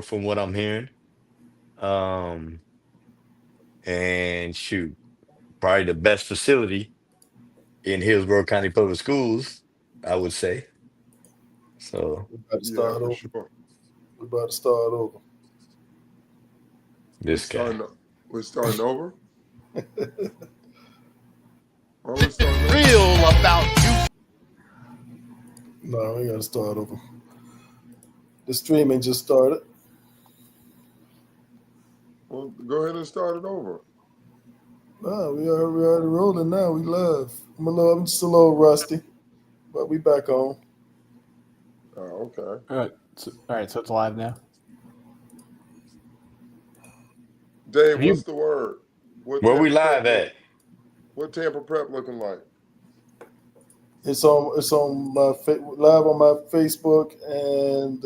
from what I'm hearing. Um, and shoot, probably the best facility in Hillsborough County Public Schools, I would say. So We about to Yeah, start for over. sure. We about to start over. We this guy. starting. We starting over. Are we starting over? Real about you. No, we gotta start over. The streaming just started. Well, go ahead and start it over. No, we already rolling now. We live. I'm just a little rusty, but we back on. Oh, okay. All right, so it's live now. Dave, Have you- what's the word? What Where we Tampa live Prep at? What Tampa Prep looking like? It's on my live on my Facebook, and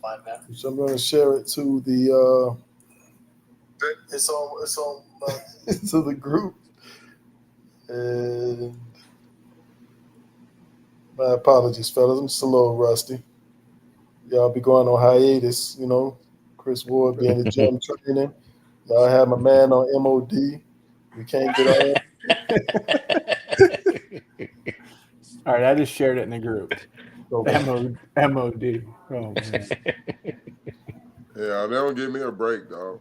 Live now. so I'm going to share it to the. It's on to the group, and my apologies, fellas. I'm just a little rusty. Y'all be going on hiatus, Chris Ward be in the gym training. Y'all have my man on MOD. We can't get on. All right, I just shared it in the group. Okay. MOD. Oh man. Yeah, they don't give me a break, dog.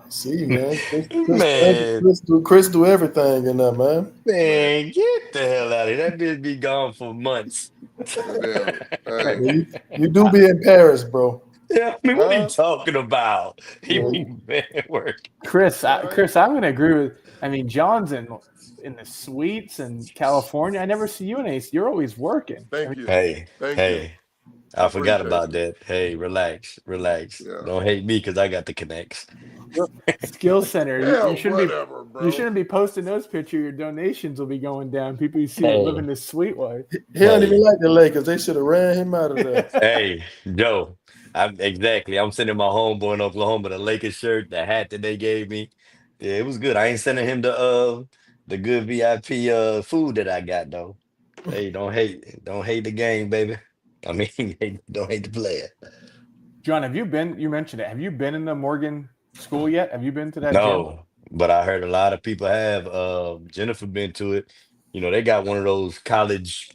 See, man. Man. Chris do everything in there, man. Man, get the hell out of here. That bitch be gone for months. Damn. Yeah, Hey, you do be in Paris, bro. Yeah, I mean, what are you Huh? talking about? He Yeah. be man at work. Chris, Right. Chris, I'm going to agree with. I mean, John's in the suites in California. I never see you in AC. You're always working. Thank you. Hey, Thank hey, I forgot Appreciate about that. Hey, relax. Yeah. Don't hate me because I got the connects. Skill Center. Yeah, You shouldn't be. whatever, bro. You shouldn't be posting those pictures. Your donations will be going down. People you see Hey. living this sweet life. He don't Hey. even like the Lakers. They should have ran him out of there. Hey, Joe. I'm sending my homeboy in Oklahoma the Lakers shirt, the hat that they gave me. Yeah, it was good. I ain't sending him the good VIP food that I got though. Hey, don't hate the game, baby. I mean, don't hate the player. John, have you been? You mentioned it. Have you been in the Morgan school yet? Have you been to that gym? No, but I heard a lot of people have. Jennifer been to it. They got one of those college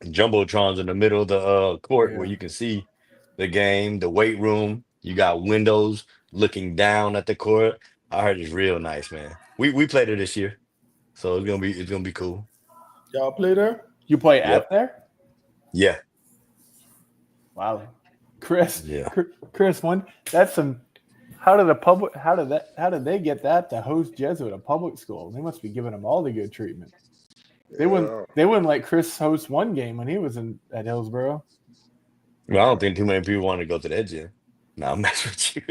jumbotrons in the middle of the court where Yeah. you can see the game, the weight room. You got windows looking down at the court. I heard it's real nice, man. We played it this year, so it's gonna be cool. Y'all play there? You play Yep. at there? Yeah, Wow, Chris. Yeah. Chris, that's some. How did they get that to host Jesuit, a public school? They must be giving them all the good treatment. They wouldn't let Chris host one game when he was at Hillsborough. well, I don't think too many people want to go to that gym. No, I'm messing with you.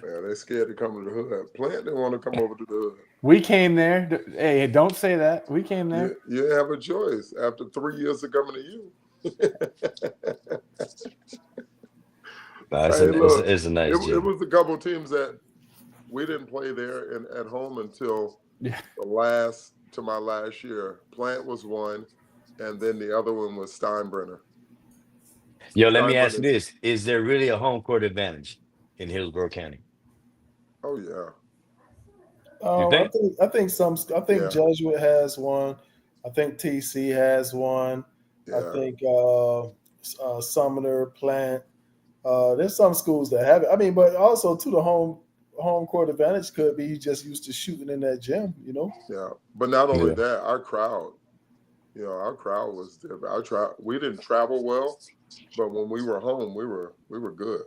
Yeah, they're scared to come to the hood. Plant didn't want to come over to the hood. We came there. Hey, don't say that. We came there. You have a choice after 3 years of coming to you. No, it's, Hey, a, it's, look, a, it's a nice It gym. was a couple teams that we didn't play there at home until Yeah. my last year. Plant was one, and then the other one was Steinbrenner. Yo, let me ask you Steinbrenner. this: is there really a home court advantage in Hillsborough County? Oh yeah. You think? I think Yeah. Jesuit has one. I think TC has one. I Yeah. think Sumner, Plant. There's some schools that have it. I mean, but also to the home court advantage could be you just used to shooting in that gym. Yeah. But not only Yeah. that, our crowd was different. We didn't travel well, but when we were home, we were good.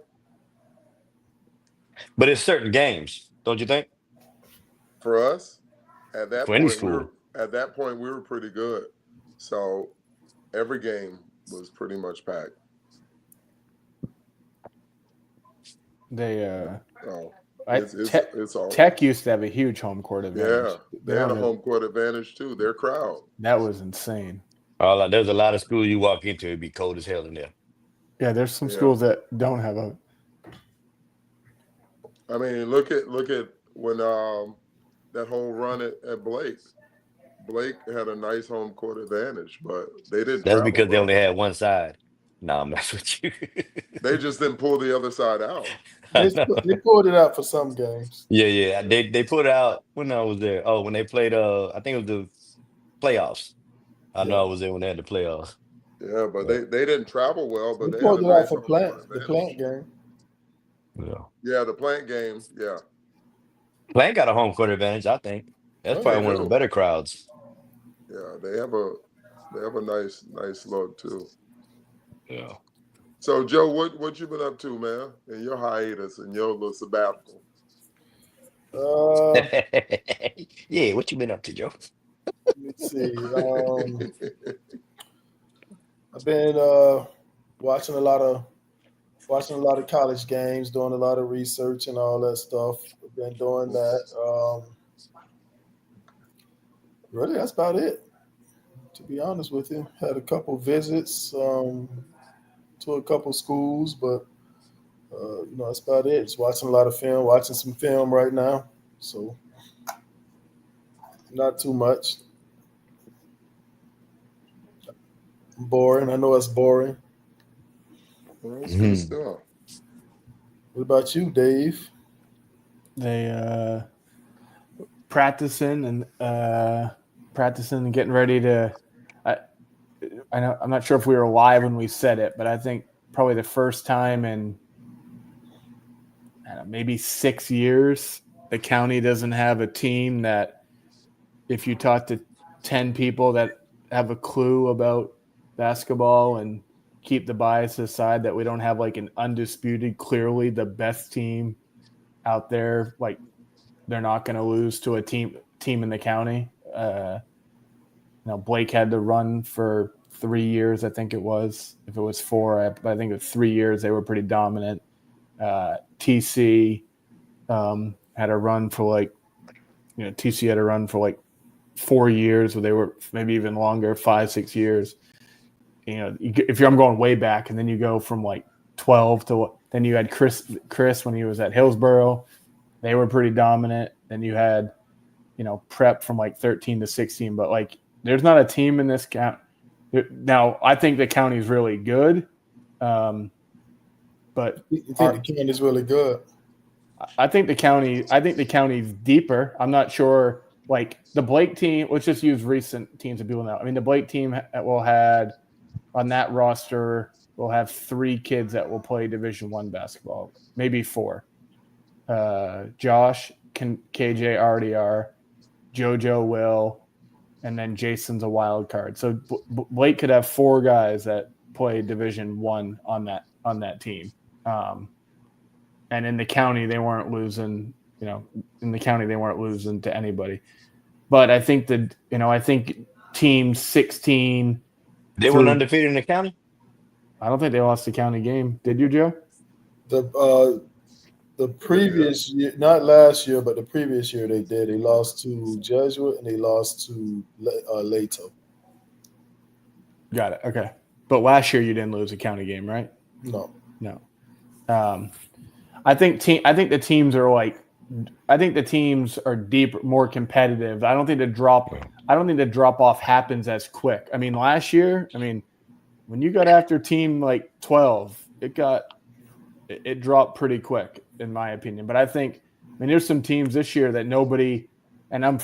But it's certain games, don't you think? For us, at that For any point, school. we were pretty good. So every game was pretty much packed. They So I- it's all Tech used to have a huge home court advantage. yeah. They had a home court advantage too. Their crowd. That was insane. There's a lot of schools you walk into, it'd be cold as hell in there. Yeah, there's some Yeah. schools that don't have a. I mean, look at when that whole run at Blake. Blake had a nice home court advantage, but they didn't. That's travel because they well. only had one side. Nah, I'm messing with you. They just didn't pull the other side out. I They, know. they pulled it out for some games. Yeah. They put out when I was there. Oh, when they played I think it was the playoffs. I know Yeah. I was there when they had the playoffs. Yeah, but Yeah. they didn't travel well, They but they had pulled a it out nice for home court the advantage. Plant game. Yeah. Yeah, the Plant game. Yeah, Plant got a home court advantage, I think. That's Oh, they probably one of the do. better crowds. Yeah, they have a nice look too. Yeah. So Joe, what you been up to, man, in your hiatus and your little sabbatical? Uh, Yeah, what you been up to, Joe? let's see. I've been watching a lot of college games, doing a lot of research and all that stuff. I've been doing that. Really, that's about it. To be honest with you, had a couple visits to a couple schools, but that's about it. Just watching a lot of film, watching some film right now. So not too much. Boring. I know it's boring. Well, that's good Mhm. stuff. What about you, Dave? They practicing and getting ready to. I know I'm not sure if we were live when we said it, but I think probably the first time in maybe 6 years the county doesn't have a team that, if you talk to 10 people that have a clue about basketball and keep the bias aside, that we don't have like an undisputed, clearly the best team out there. Like, they're not going to lose to a team in the county. Blake had to run for 3 years, I think it was. If it was 4, I think it was 3 years. They were pretty dominant. TC had a run for TC had a run for 4 years, or they were maybe even longer, 5-6 years. If I'm going way back, and then you go from 12 to then you had Chris when he was at Hillsboro. They were pretty dominant. Then you had, Prep from 13 to 16. But there's not a team in this county. Now, I think the county's really good. But You think the county's really good? I think the county's deeper. I'm not sure. The Blake team, let's just use recent teams that people know. I mean, the Blake team had on that roster will have 3 kids that will play Division I basketball, maybe 4. Josh, KJ already are, JoJo will, and then Jason's a wild card. So Blake could have 4 guys that play Division I on that team. And in the county, they weren't losing. In the county, they weren't losing to anybody. But I think team 16. They went undefeated in the county? I don't think they lost the county game. Did you, Joe? The previous year, not last year, but the previous year they did. They lost to Jesuit and they lost to Lato. Got it. Okay. But last year you didn't lose a county game, right? No. I think the teams are deeper, more competitive. I don't think the drop off happens as quick. I mean, last year, when you got after team 12, it dropped pretty quick, in my opinion. But I think, there's some teams this year that nobody, and I'm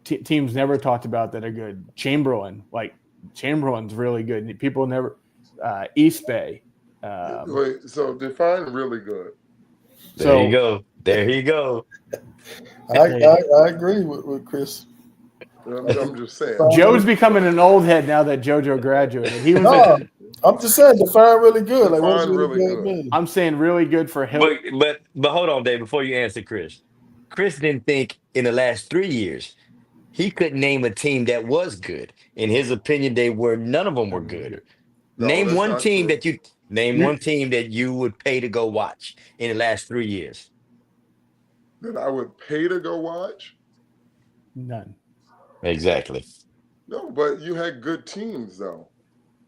teams never talked about that are good. Chamberlain, Chamberlain's really good. People never, East Bay. Wait, so define really good. There you go. I agree with Chris. I'm just saying. Joe's becoming an old head now that JoJo graduated. He was. I'm just saying, define really good. What's Define really really good good. mean? I'm saying really good for him. But hold on, Dave, before you answer Chris. Chris didn't think in the last 3 years he couldn't name a team that was good. In his opinion, none of them were good. No, Name that's one not team true. one team that you would pay to go watch in the last 3 years. That I would pay to go watch? None. Exactly. No, but you had good teams though.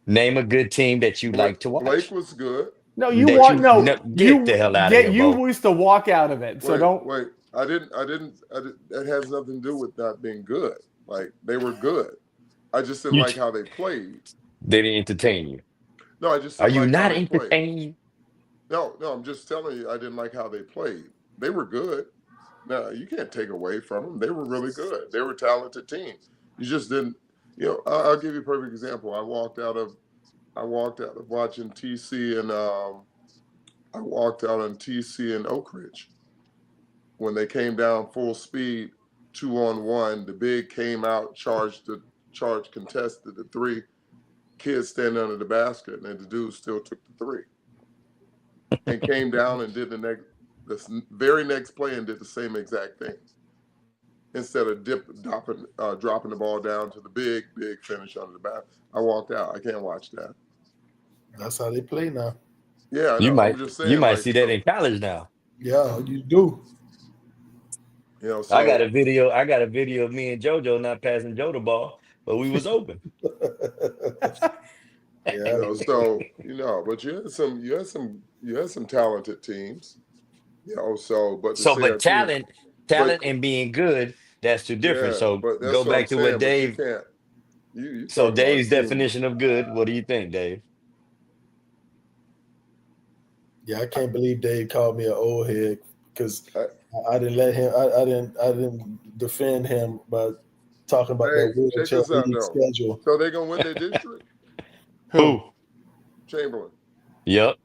Name a good team that you like to watch. Blake was good. No, That you you- walk. No, no, get the hell out of here, You Bo. used to walk out of it, so don't. Wait. I didn't. That has nothing to do with not being good. They were good. I just didn't like how they played. They didn't entertain you. No, I just Are didn't you like how not they played. entertained? No, I'm just telling you, I didn't like how they played. They were good. No, you can't take away from them. They were really good. They were a talented team. You just didn't. I'll give you a perfect example. I walked out of watching TC and I walked out on TC and Oak Ridge when they came down full speed, 2-on-1. The big came out, contested the three. Kids standing under the basket, and the dude still took the three, and came down and did the very next play and did the same exact thing. Instead of dropping the ball down to the big finish under the basket, I walked out. I can't watch that. That's how they play now. Yeah, I know. I'm just saying. You might see that in college now. Yeah, you do. So I got a video of me and JoJo not passing Joe the ball, but we was open. Yeah. But you had some talented teams. But talent and being good, that's too different. Yeah, So but that's go what back I'm to saying, what Dave. You So talking about Dave's team. definition of good. What do you think, Dave? Yeah, I can't believe Dave called me an old head because I didn't let him. I didn't defend him by talking about that Check wheelchair this out, league though. schedule. So they're gonna win their district. Who? Chamberlain. Yep.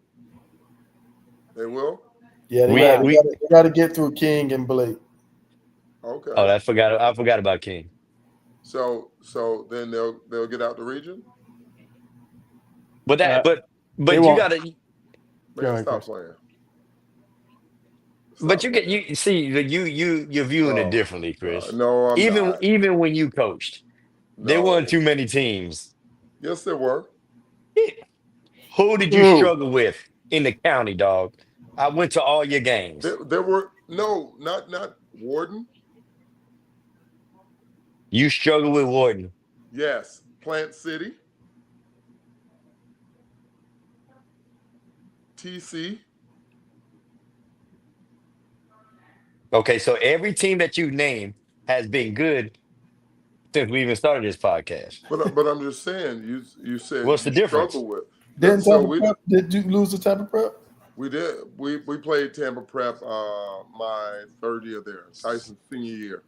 They will. Yeah, they got to get through King and Blake. Okay. Oh, I forgot about King. So then they'll get out the region. But you won't. gotta. Man, ahead, stop Chris. playing. But you see you're viewing it differently, Chris. No, I'm not. Even when you coached, there weren't too many teams. Yes, there were. Who did you struggle with in the county, dog? I went to all your games. There were not Warden. You struggled with Warden. Yes, Plant City. TC. Okay, so every team that you named has been good since we even started this podcast. But I'm just saying, you said What's the difference? struggle with. Did you lose the Tampa Prep? We did. We played Tampa Prep my third year there, Tyson's senior year.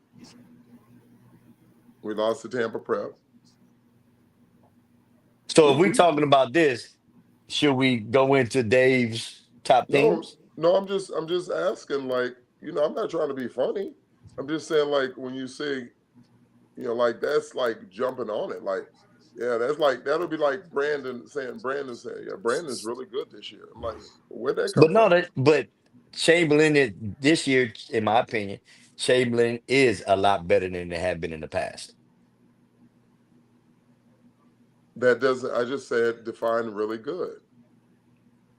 We lost to Tampa Prep. So if we're talking about this, should we go into Dave's top teams? No, I'm just asking, like, I'm not trying to be funny. I'm just saying, like, when you say, like, that's like jumping on it. Like, yeah, that'll be like Brandon saying, yeah, Brandon's really good this year. I'm like, where'd that come from? But Chamberlain this year, in my opinion, Chamberlain is a lot better than they have been in the past. That doesn't. I just said define really good.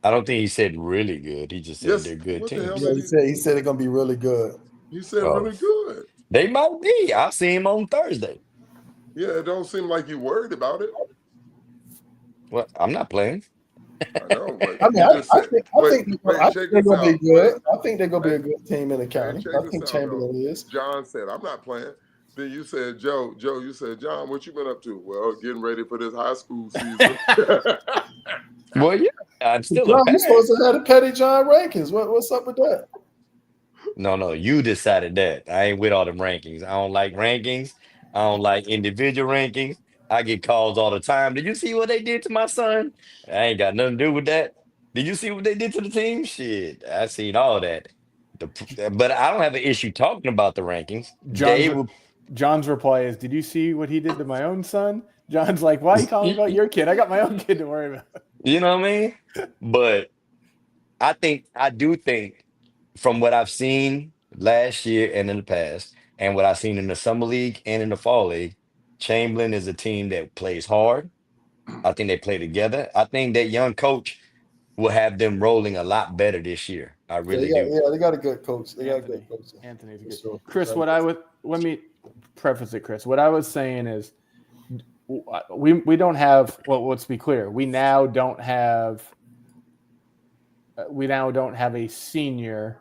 I don't think he said really good. He just said they're good what the teams. hell Yeah, he said they're gonna be really good. He said really good. They might be. I'll see him on Thursday. Yeah, it don't seem like you worried about it. Well, I'm not playing. I know, but I think they're gonna be good. I think they're gonna be a good team in the county. I think Chamberlain is. John said, "I'm not playing." Then you said, Joe, you said, John, what you been up to? Well, getting ready for this high school season. Well, yeah, I'm still John, you're supposed to have the Petty John rankings. What's up with that? No, you decided that. I ain't with all them rankings. I don't like rankings. I don't like individual rankings. I get calls all the time. Did you see what they did to my son? I ain't got nothing to do with that. Did you see what they did to the team? Shit, I seen all that. But I don't have an issue talking about the rankings. John's reply is, "Did you see what he did to my own son?" John's like, "Why are you calling about your kid? I got my own kid to worry about." You know what I mean? But I do think from what I've seen last year and in the past, and what I've seen in the summer league and in the fall league, Chamberlain is a team that plays hard. I think they play together. I think that young coach will have them rolling a lot better this year. I really do. Yeah, they got a good coach. They got a good coach. Anthony's good. Sure. Chris, let me preface it, Chris. What I was saying is we don't have, well, let's be clear. We now don't have a senior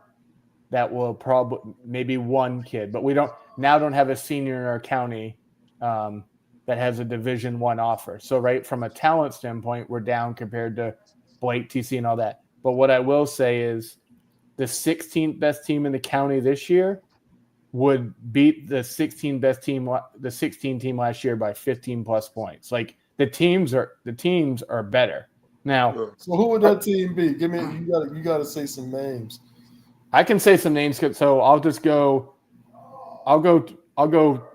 that will probably maybe one kid, but we don't have a senior in our county that that has a Division I offer. So, right, from a talent standpoint, we're down compared to Blake, TC, and all that. But what I will say is the 16th best team in the county this year would beat the 16 team last year by 15 plus points. Like the teams are better. Now, so who would that team be? Give me you gotta say some names. I can say some names, so I'll go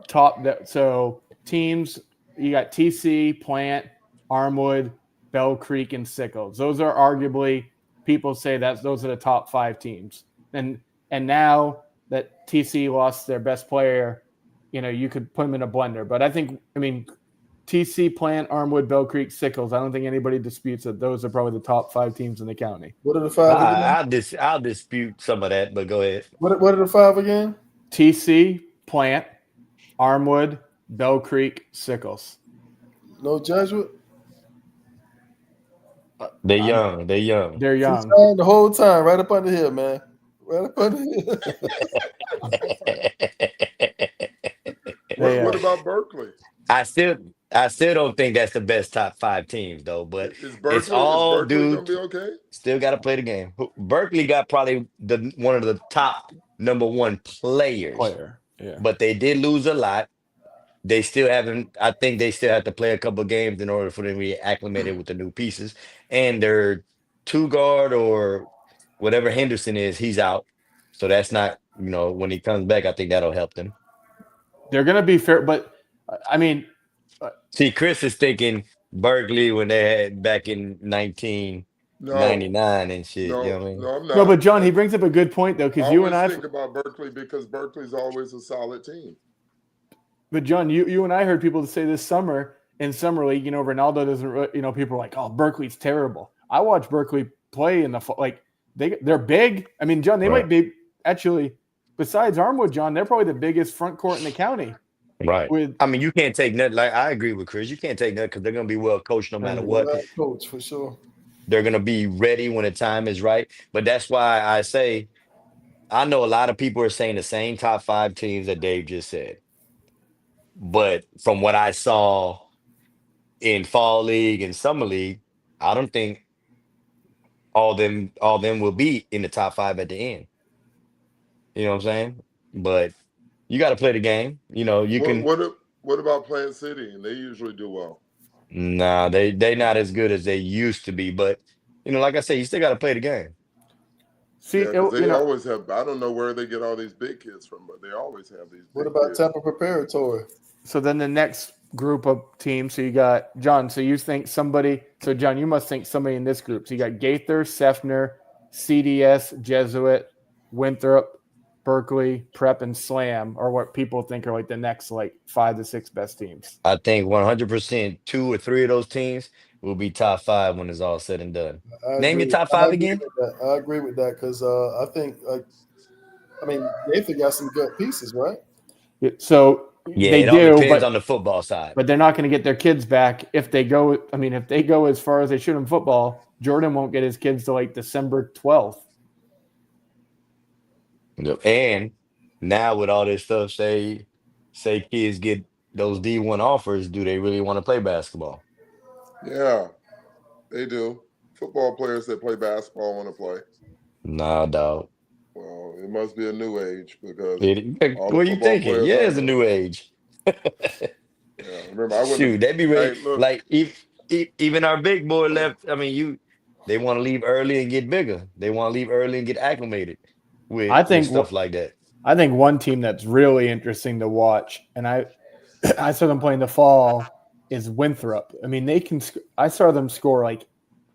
top that. So teams, you got TC, Plant, Armwood, Bell Creek, and Sickles. Those are arguably, people say that those are the top 5 teams. And now that TC lost their best player, you could put them in a blender. But TC, Plant, Armwood, Bell Creek, Sickles. I don't think anybody disputes that those are probably the top 5 teams in the county. What are the 5 again? I'll dispute some of that, but go ahead. What are the 5 again? TC, Plant, Armwood, Bell Creek, Sickles. No Jesuit? They're young. They're young. The whole time, right up under here, man. Right up under here. What about Berkeley? I still don't think that's the best top 5 teams though. But it's all dude. Gonna be okay? Still got to play the game. Berkeley got probably one of the top number 1 players. Yeah. But they did lose a lot. They still haven't. I think they still have to play a couple of games in order for them to be acclimated with the new pieces. And their 2 guard or whatever Henderson is, he's out. So that's not, when he comes back, I think that'll help them. They're going to be fair, but see, Chris is thinking Berkeley when they had back in 1999 and shit. No, you know what I mean? No, I'm not. No, but John, he brings up a good point though, because you and I think about Berkeley because Berkeley's always a solid team. But John, you and I heard people say this summer in summer league, Ronaldo doesn't. People are like, "Oh, Berkeley's terrible." I watch Berkeley play in the they're big. I mean, John, they might be actually. Besides Armwood, John, they're probably the biggest front court in the county. Right. You can't take nothing. Like I agree with Chris. You can't take nothing because they're going to be well coached no matter what. Coach for sure. They're going to be ready when the time is right. But that's why I say, I know a lot of people are saying the same top 5 teams that Dave just said. But from what I saw in fall league and summer league, I don't think all them will be in the top 5 at the end. You know what I'm saying? But you got to play the game. What about Plant City? And they usually do well. Nah, they not as good as they used to be. But like I said, you still got to play the game. See, they always have. I don't know where they get all these big kids from, but they always have these. What about Tampa Preparatory? So then the next group of teams. So you got John. So you think somebody. So John, you must think somebody in this group. So you got Gaither, Seffner, CDS, Jesuit, Winthrop, Berkeley, Prep, and Slam are what people think are like the next 5 to 6 best teams. I think 100% 2 or 3 of those teams will be top 5 when it's all said and done. Name your top 5 again. I agree with that because I think Gaither got some good pieces, right? So they all depends on the football side. But they're not going to get their kids back if they go. If they go as far as they should in football, Jordan won't get his kids to December 12th. And now with all this stuff, say kids get those D1 offers, do they really want to play basketball? Yeah, they do. Football players that play basketball want to play. Nah, dog. Well, it must be a new age because what are you thinking? Yeah, it's a new age. Yeah, remember, they'd be ready. Even our big boy left. They want to leave early and get bigger. They want to leave early and get acclimated. With stuff like that. I think one team that's really interesting to watch, and I saw them play in the fall, is Winthrop. I saw them score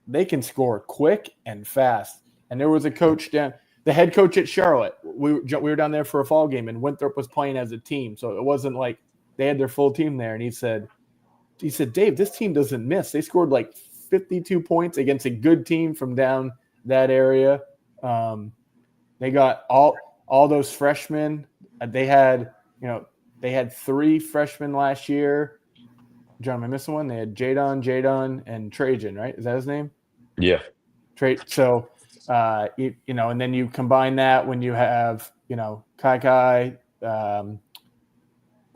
they can score quick and fast. And there was a coach the head coach at Charlotte. We were down there for a fall game, and Winthrop was playing as a team, so it wasn't like they had their full team there. And he said, Dave, this team doesn't miss. They scored 52 points against a good team from down that area. They got all those freshmen. They had 3 freshmen last year. John, am I missing one? They had Jadon, and Trajan, right? Is that his name? Yeah. So, and then you combine that when you have, Kai,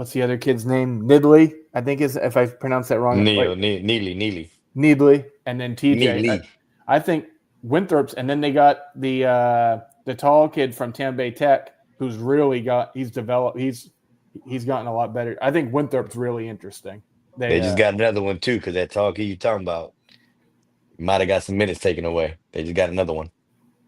what's the other kid's name? Nidley, I think is, if I pronounce that wrong. Neely. Needley, and then TJ. Neely. I think Winthrop's, and then they got the tall kid from Tampa Bay Tech, who's really he's developed. He's gotten a lot better. I think Winthrop's really interesting. They just got another one too, because that tall kid you talking about might have got some minutes taken away. They just got another one.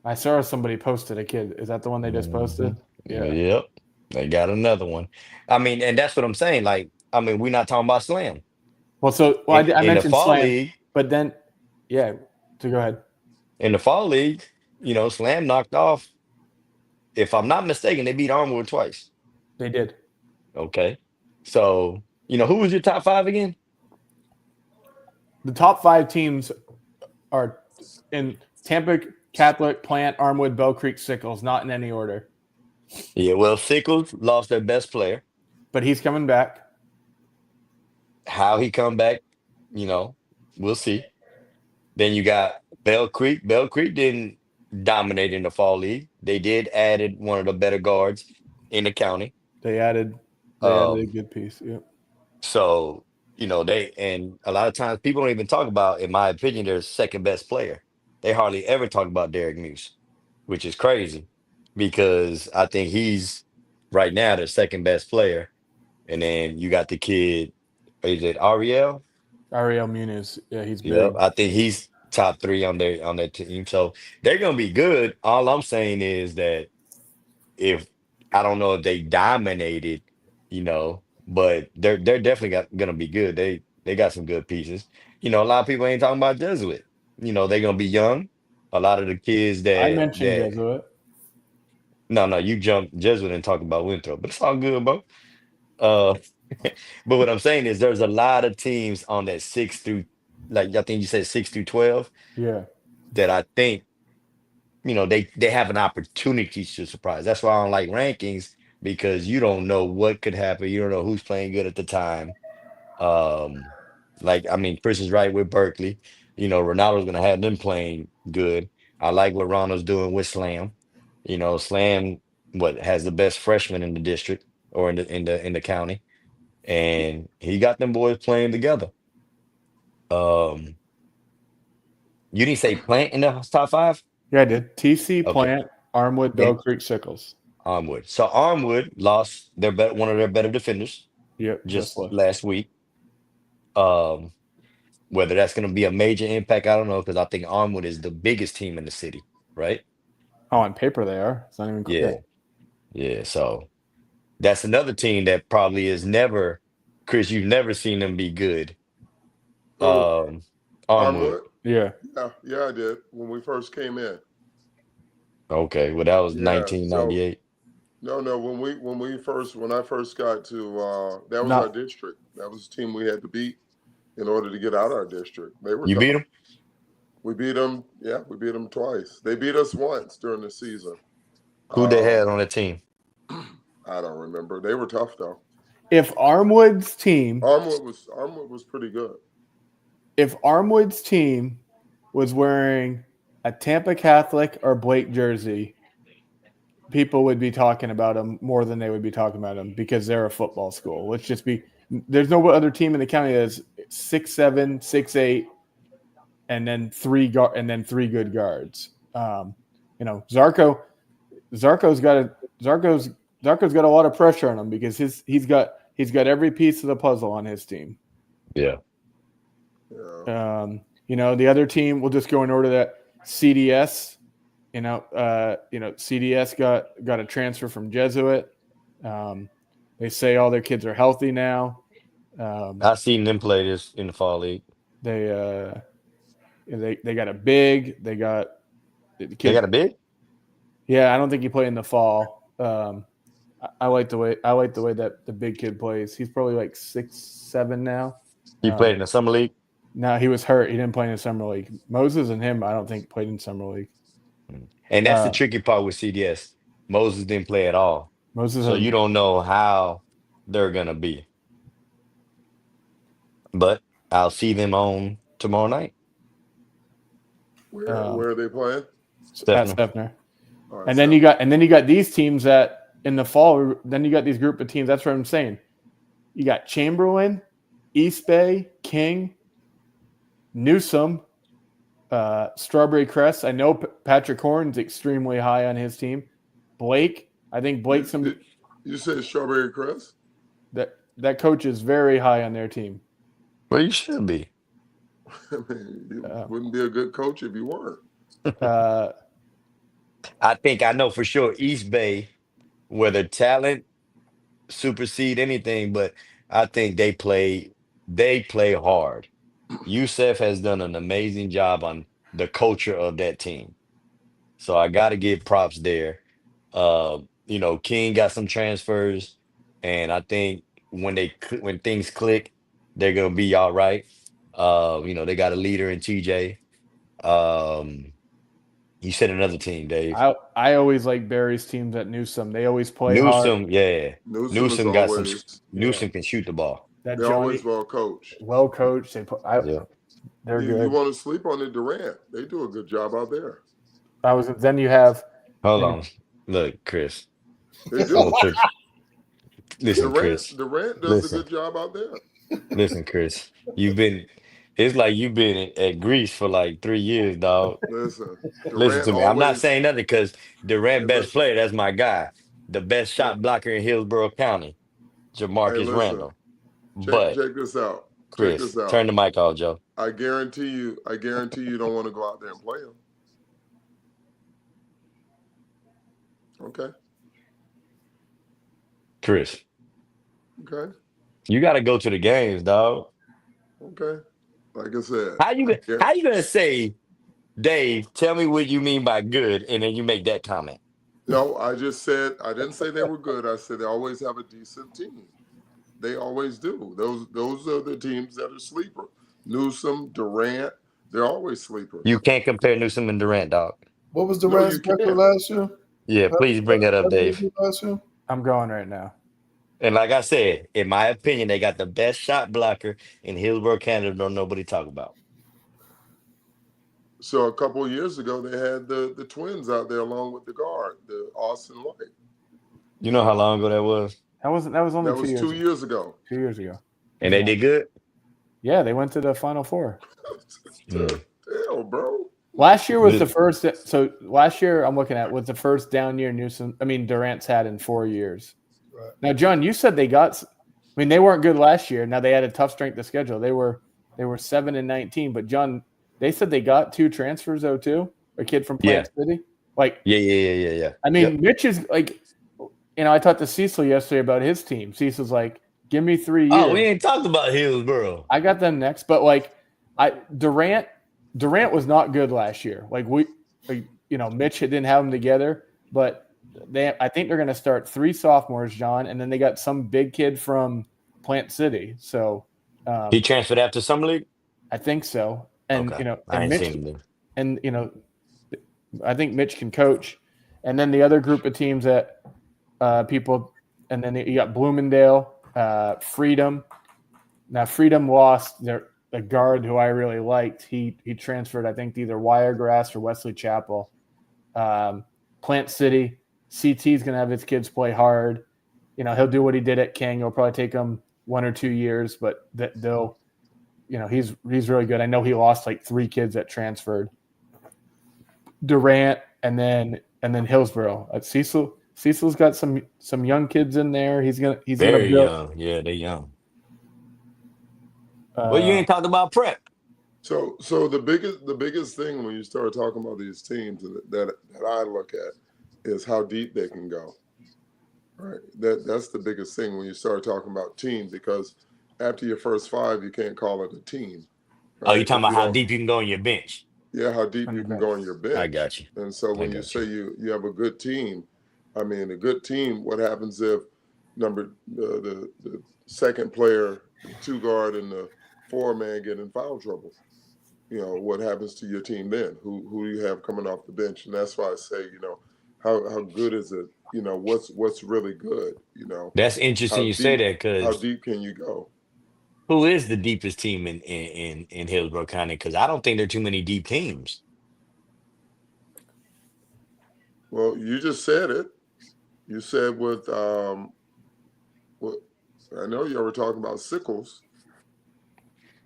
I saw somebody posted a kid. Is that the one they just posted? Yeah. Yep. They got another one. I mean, and that's what I'm saying. Like, I mean, we're not talking about Slam. Well, I mentioned the fall Slam, league, but then, yeah. So go ahead. In the fall league, Slam knocked off. If I'm not mistaken, they beat Armwood twice. They did. Okay. So, who was your top 5 again? The top 5 teams are in Tampa Catholic, Plant, Armwood, Bell Creek, Sickles, not in any order. Yeah, well, Sickles lost their best player. But he's coming back. How he come back, we'll see. Then you got Bell Creek. Bell Creek didn't dominate in the fall league. They did added one of the better guards in the county. They added a good piece. Yep. So, and a lot of times people don't even talk about, in my opinion, their second best player. They hardly ever talk about Derek Muse, which is crazy because I think he's right now their second best player. And then you got the kid, is it Ariel? Ariel Muniz. Yeah, he's big. Yeah, I think he's top 3 on their team. So they're gonna be good. All I'm saying is that I don't know if they dominated, but they're definitely gonna be good. They got some good pieces. A lot of people ain't talking about Jesuit. They're gonna be young. A lot of the kids that I mentioned Jesuit. No, you jumped Jesuit and talked about Winthrop, but it's all good, bro. But what I'm saying is there's a lot of teams on that 6 through, like I think you said 6 through 12. Yeah. That I think, they have an opportunity to surprise. That's why I don't like rankings, because you don't know what could happen. You don't know who's playing good at the time. Chris is right with Berkeley. Ronaldo's gonna have them playing good. I like what Ronald's doing with Slam. Slam has the best freshman in the district or in the county, and he got them boys playing together. You didn't say Plant in the top 5? Yeah, I did. TC, Okay. Plant, Armwood, Bell Creek, Sickles. Armwood. So Armwood lost one of their better defenders. Yep. Just last week. Whether that's going to be a major impact, I don't know, because I think Armwood is the biggest team in the city, right? Oh, on paper they are. It's not even clear. Yeah. So that's another team that probably is never, Chris, you've never seen them be good. Armwood. Yeah, I did when we first came in. Okay, well that was 1998. No, when I first got to that was our district. That was the team we had to beat in order to get out our district. They were. You beat them? We beat them. Yeah, we beat them twice. They beat us once during the season. Who they had on the team? I don't remember. They were tough though. If Armwood's team, Armwood was pretty good. If Armwood's team was wearing a Tampa Catholic or Blake jersey, people would be talking about them more than they would be talking about them because they're a football school. There's no other team in the county that's 6'7", 6'8", and then three good guards. Zarco's got a lot of pressure on him because he's got every piece of the puzzle on his team. Yeah. The other team, we'll just go in order that CDS, CDS got a transfer from Jesuit. They say all their kids are healthy now. I've seen them play this in the fall league. They got a big. They got a big? Yeah, I don't think he played in the fall. I like the way that the big kid plays. He's probably like 6'7" now. He played in the summer league? No, he was hurt. He didn't play in the summer league. Moses and him, I don't think, played in summer league. And that's the tricky part with CDS. Moses didn't play at all. So you don't know how they're going to be. But I'll see them on tomorrow night. Where are they playing? At Stepner. Right, and then you got these teams that in the fall. Then you got these group of teams. That's what I'm saying. You got Chamberlain, East Bay, King, Newsom, Strawberry Crest. I know Patrick Horn's extremely high on his team. Blake, I think Blake's You said Strawberry Crest? That coach is very high on their team. Well, you should be. I mean, you wouldn't be a good coach if you weren't. I think I know for sure East Bay, whether talent supersede anything, but I think they play hard. Youssef has done an amazing job on the culture of that team. So I got to give props there. King got some transfers, and I think when things click, they're gonna be all right. They got a leader in TJ. Um, you said another team, Dave. I always like Barry's teams at Newsom. They always play Newsom, hard. yeah. Newsom got some. Newsom can shoot the ball. They're always well coached. Well coached. They're good. You want to sleep on the Durant? They do a good job out there. Then you have. Hold on, look, Chris. They do. Listen, Chris. Durant does a good job out there. Listen, Chris. It's like you've been at Greece for like 3 years, dog. Listen to me. I'm not saying nothing because Durant best player. That's my guy. The best shot blocker in Hillsborough County, Jamarcus Randall. Check this out. Chris, turn the mic off, Joe. I guarantee you don't want to go out there and play him. Okay. Chris. Okay. You got to go to the games, dog. Okay. Like I said. How you gonna say, Dave, tell me what you mean by good, and then you make that comment? No, I didn't say they were good. I said they always have a decent team. They always do. Those are the teams that are sleeper. Newsom, Durant, they're always sleepers. You can't compare Newsom and Durant, dog. What was Durant's record last year? Yeah, please bring that up, Dave. I'm going right now. And like I said, in my opinion, they got the best shot blocker in Hillsborough, Canada. Don't nobody talk about. So a couple of years ago, they had the twins out there along with the guard, the Austin White. You know how long ago that was? That was only 2 years. 2 years ago. 2 years ago. And they did good. Yeah, they went to the Final Four. Hell, bro. Last year was the first. So last year I'm looking at was the first down year Durant's had in 4 years. Right. Now, John, you said they weren't good last year. Now they had a tough strength of schedule. They were 7-19. But John, they said they got 2 transfers though too. A kid from Plant City. Yeah. I mean, Mitch is like, I talked to Cecil yesterday about his team. Cecil's like, give me 3 years. Oh, we ain't talked about Hillsborough. I got them next, but Durant was not good last year. Mitch didn't have them together, but I think they're going to start 3 sophomores, John, and then they got some big kid from Plant City. So he transferred after Summer League? I think so. And okay. and Mitch, and I think Mitch can coach. And then the other group of teams that people, and then you got Bloomingdale, Freedom. Now Freedom lost the guard who I really liked. He transferred, I think, to either Wiregrass or Wesley Chapel. Plant City, CT is going to have his kids play hard. He'll do what he did at King. It'll probably take him 1 or 2 years, but they'll, he's really good. I know he lost 3 kids that transferred. Durant and then Hillsborough. Cecil's got some young kids in there. He's gonna very young. Yeah, they're young. Well, you ain't talked about prep. So the biggest thing when you start talking about these teams that I look at is how deep they can go. Right. That's the biggest thing when you start talking about team, because after your first 5, you can't call it a team. Right? Oh, you're talking about how deep you can go on your bench. Yeah, how deep you can go on your bench. I got you. And so when you say you have a good team, I mean, a good team, what happens if the second player, 2 guard, and the 4-man get in foul trouble? What happens to your team then? Who do you have coming off the bench? And that's why I say, how good is it? What's really good? That's interesting you say that, because how deep can you go? Who is the deepest team in Hillsborough County? Because I don't think there are too many deep teams. Well, you just said it. You said with I know you were talking about Sickles.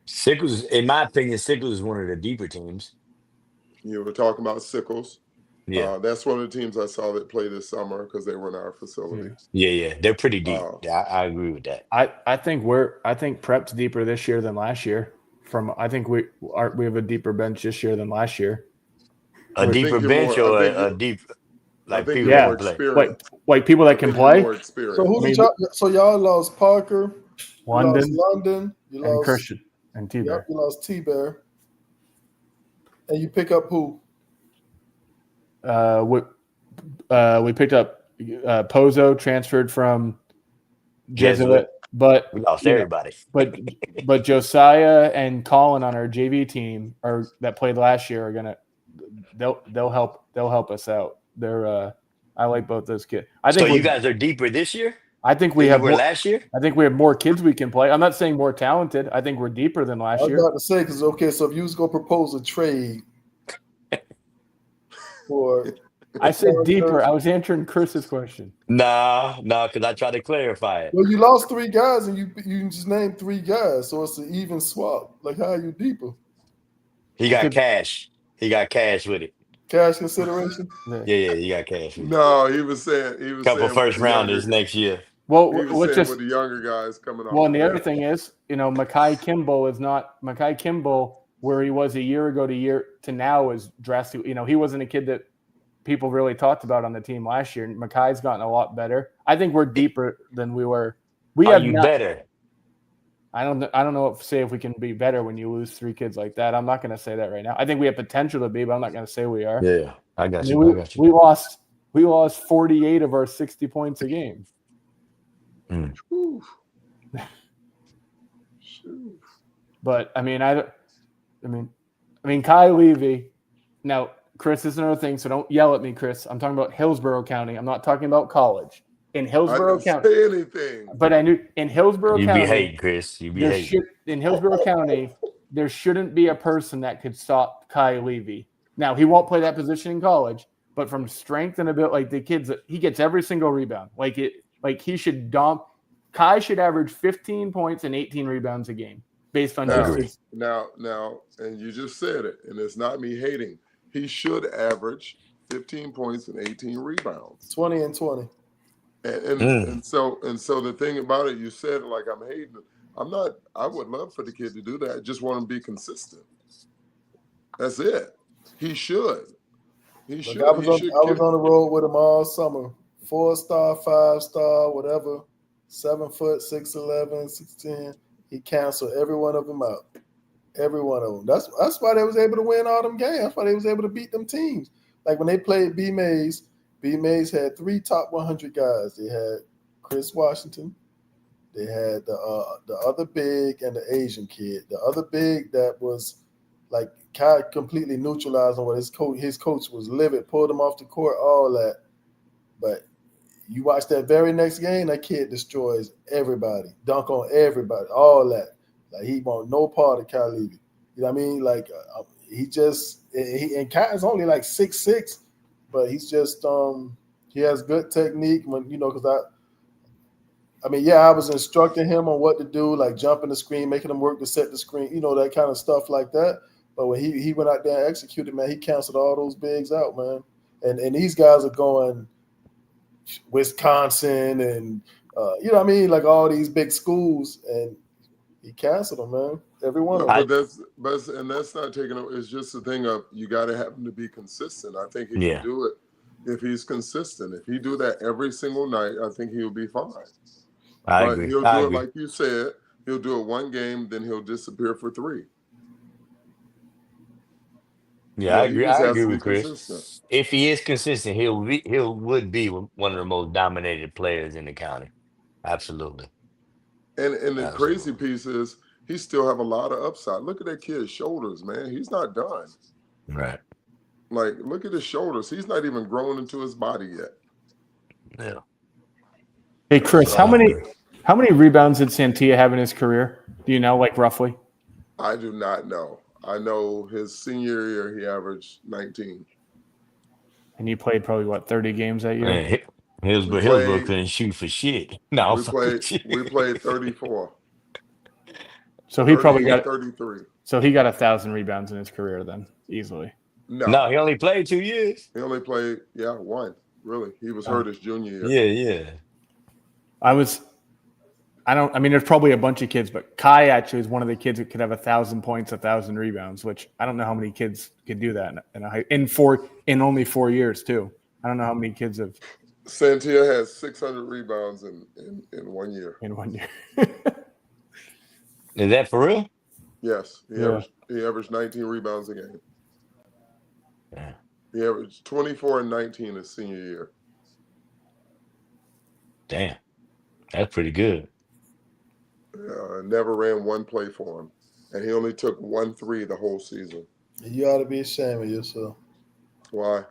Sickles, in my opinion, Sickles is one of the deeper teams. You were talking about Sickles. Yeah. That's one of the teams I saw that play this summer because they were in our facility. Yeah. They're pretty deep. Uh, I agree with that. I think Prep's deeper this year than last year. I think we have a deeper bench this year than last year. A I deeper think you're bench more- or I think a you're- deep, I like think people you're that more can play. experienced. Like people that I can think you're play. more experienced. So who I mean, did y'all? So y'all lost Parker, you lost London London, you and lost Christian and T-Bear. Yep, you lost T-Bear, and you pick up who? We picked up Pozo, transferred from Jesuit, Jesuit. but We lost you know, everybody. but Josiah and Colin on our JV team that played last year they'll help us out. I like both those kids. So you guys are deeper this year I think we than have you were more, last year? I think we have more kids we can play. I'm not saying more talented. I think we're deeper than I last was year. about to say because so if you was gonna propose a trade for, I said deeper. I was answering Chris's question. Nah, because I tried to clarify it. well, you lost 3 guys and you just named 3 guys, so it's an even swap. Like how are you deeper? He got cash. He got cash with it. Cash consideration. Yeah, he got cash with it. No, he was saying Couple with first the rounders younger- next year. Well, He was let's saying just with the younger guys coming on. Well, and the other thing is, Makai Kimball is not Makai Kimball where he was a year ago to now is drastic. He wasn't a kid that people really talked about on the team last year. Makai's gotten a lot better. I think we're deeper than we were. Are you better? I don't know if we can be better when you lose 3 kids like that. I'm not going to say that right now. I think we have potential to be, but I'm not going to say we are. Yeah, I got you. We lost 48 of our 60 points a game. Whew. But I mean, Kai Levy. Now, Chris is another thing, so don't yell at me, Chris. I'm talking about Hillsborough County. I'm not talking about college. In Hillsborough I County, didn't say anything. but I knew in Hillsborough You County, be hating, Chris. You be hating. in Hillsborough County, there shouldn't be a person that could stop Kai Levy. Now, he won't play that position in college, but from strength and ability, like the kids, he gets every single rebound. He should dump. Kai should average 15 points and 18 rebounds a game based on Now, and you just said it, and it's not me hating. He should average 15 points and 18 rebounds. 20 and 20. And so the thing about it, you said like I'm hating. I'm not. I would love for the kid to do that. I just want him to be consistent. That's it. He should. He should. I was on the road with him all summer. 4-star, 5-star, whatever. 7 foot, 6'11", 6'10". He canceled every one of them out. Every one of them. That's why they was able to win all them games. That's why they was able to beat them teams. Like when they played B-Mays had 3 top 100 guys. They had Chris Washington. They had the other big and the Asian kid. The other big that was like kind of completely neutralized on what his coach was livid, pulled him off the court, all that. But you watch that very next game, that kid destroys everybody, dunk on everybody, all that. Like he want no part of Kai Levy. You know what I mean? Like and Kai is only like 6'6", but he's just he has good technique because I was instructing him on what to do, like jumping the screen, making him work to set the screen, that kind of stuff like that. But when he went out there and executed, man, he canceled all those bigs out, man. And these guys are going Wisconsin and like all these big schools, and he canceled them, man. Every one of them. That's not taking it. It's just the thing of you got to have him to be consistent. I think he can do it if he's consistent. If he do that every single night, I think he'll be fine. I agree. He'll do it like you said. He'll do it one game, then he'll disappear for 3. Yeah, I agree with Chris. Consistent. If he is consistent, he would be one of the most dominated players in the county. Absolutely. And the crazy piece is he still have a lot of upside. Look at that kid's shoulders, man. He's not done. Right. Like, look at his shoulders. He's not even grown into his body yet. Yeah. Hey, Chris, how many rebounds did Santia have in his career? Do you know, like roughly? I do not know. I know his senior year he averaged 19. And he played probably 30 games that year. Man, Hillsborough couldn't shoot for shit. No, we played 34. So he 30 probably and got 33. So he got 1,000 rebounds in his career then, easily. No, he only played 2 years. He only played, one. Really. He was hurt his junior year. Yeah. There's probably a bunch of kids, but Kai actually is one of the kids that could have 1,000 points, 1,000 rebounds, which I don't know how many kids could do that in only 4 years too. I don't know how many kids have. Santia has 600 rebounds in 1 year. In 1 year. Is that for real? Yes. He averaged 19 rebounds a game. Yeah. He averaged 24 and 19 his senior year. Damn. That's pretty good. Never ran one play for him. And he only took 1 3 the whole season. You ought to be ashamed of yourself. Why?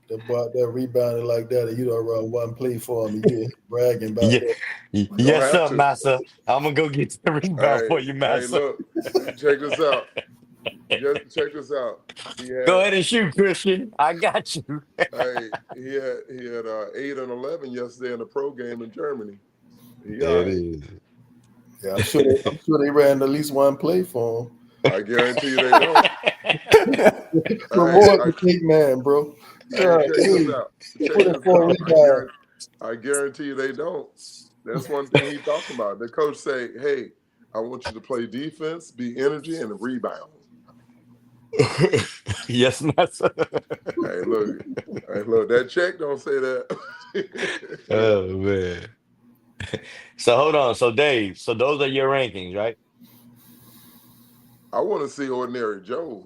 That rebounded like that, and you don't run one play for him. You bragging about that. Yes, sir, Massa. I'm gonna go get the rebound for you, Massa. Hey, look, check this out. Just check this out. Go ahead and shoot, Christian. I got you. Hey, he had 8 and 11 yesterday in the pro game in Germany. It is. Yeah, I'm sure they ran at least one play for him. I guarantee you they don't. Reward the big man, bro. Check this out. I guarantee you they don't. That's one thing he talked about. The coach say, "Hey, I want you to play defense, be energy, and rebound." Yes, Massa. Hey, look, that check don't say that. Oh man. So hold on. So Dave, so those are your rankings, right? I want to see Ordinary Joes.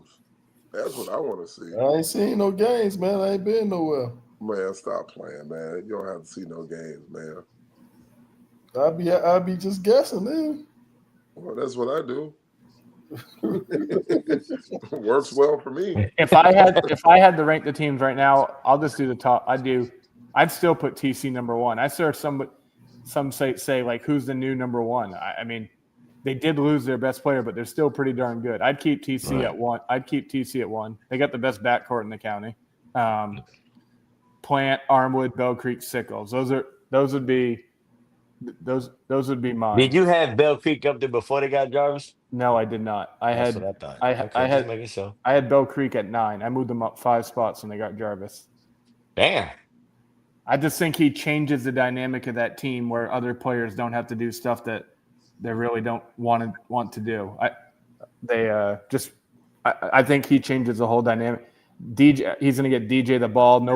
That's what I want to see. I ain't seen no games, man. I ain't been nowhere. Man, stop playing, man. You don't have to see no games, man. I'll be just guessing, man. Well, that's what I do. Works well for me. If I had to rank the teams right now, I'll just do the top. I'd still put TC number 1. I saw some say like who's the new number 1. I mean, they did lose their best player, but they're still pretty darn good. I'd keep TC at 1. I'd keep TC at 1. They got the best backcourt in the county. Plant, Armwood, Bell Creek, Sickles. Those would be mine. Did you have Bell Creek up there before they got Jarvis? No, I did not. That's what I thought. I had Bell Creek at 9. I moved them up 5 spots when they got Jarvis. Damn. I just think he changes the dynamic of that team where other players don't have to do stuff that they really don't want to do. I think he changes the whole dynamic. DJ, he's going to get DJ the ball.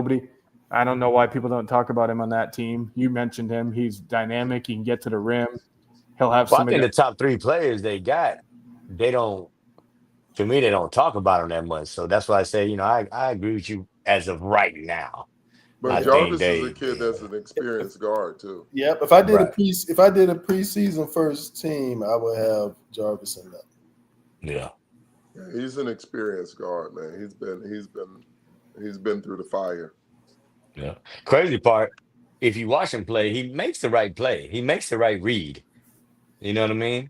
I don't know why people don't talk about him on that team. You mentioned him. He's dynamic. He can get to the rim. He'll have I think the top 3 players they got, they don't talk about him that much. So that's why I say, I agree with you as of right now. But Jarvis is a kid that's an experienced guard too. Yep. If I did a preseason first team, I would have Jarvis in that. Yeah. He's an experienced guard, man. He's been through the fire. Yeah. Crazy part, if you watch him play, he makes the right play. He makes the right read. You know what I mean?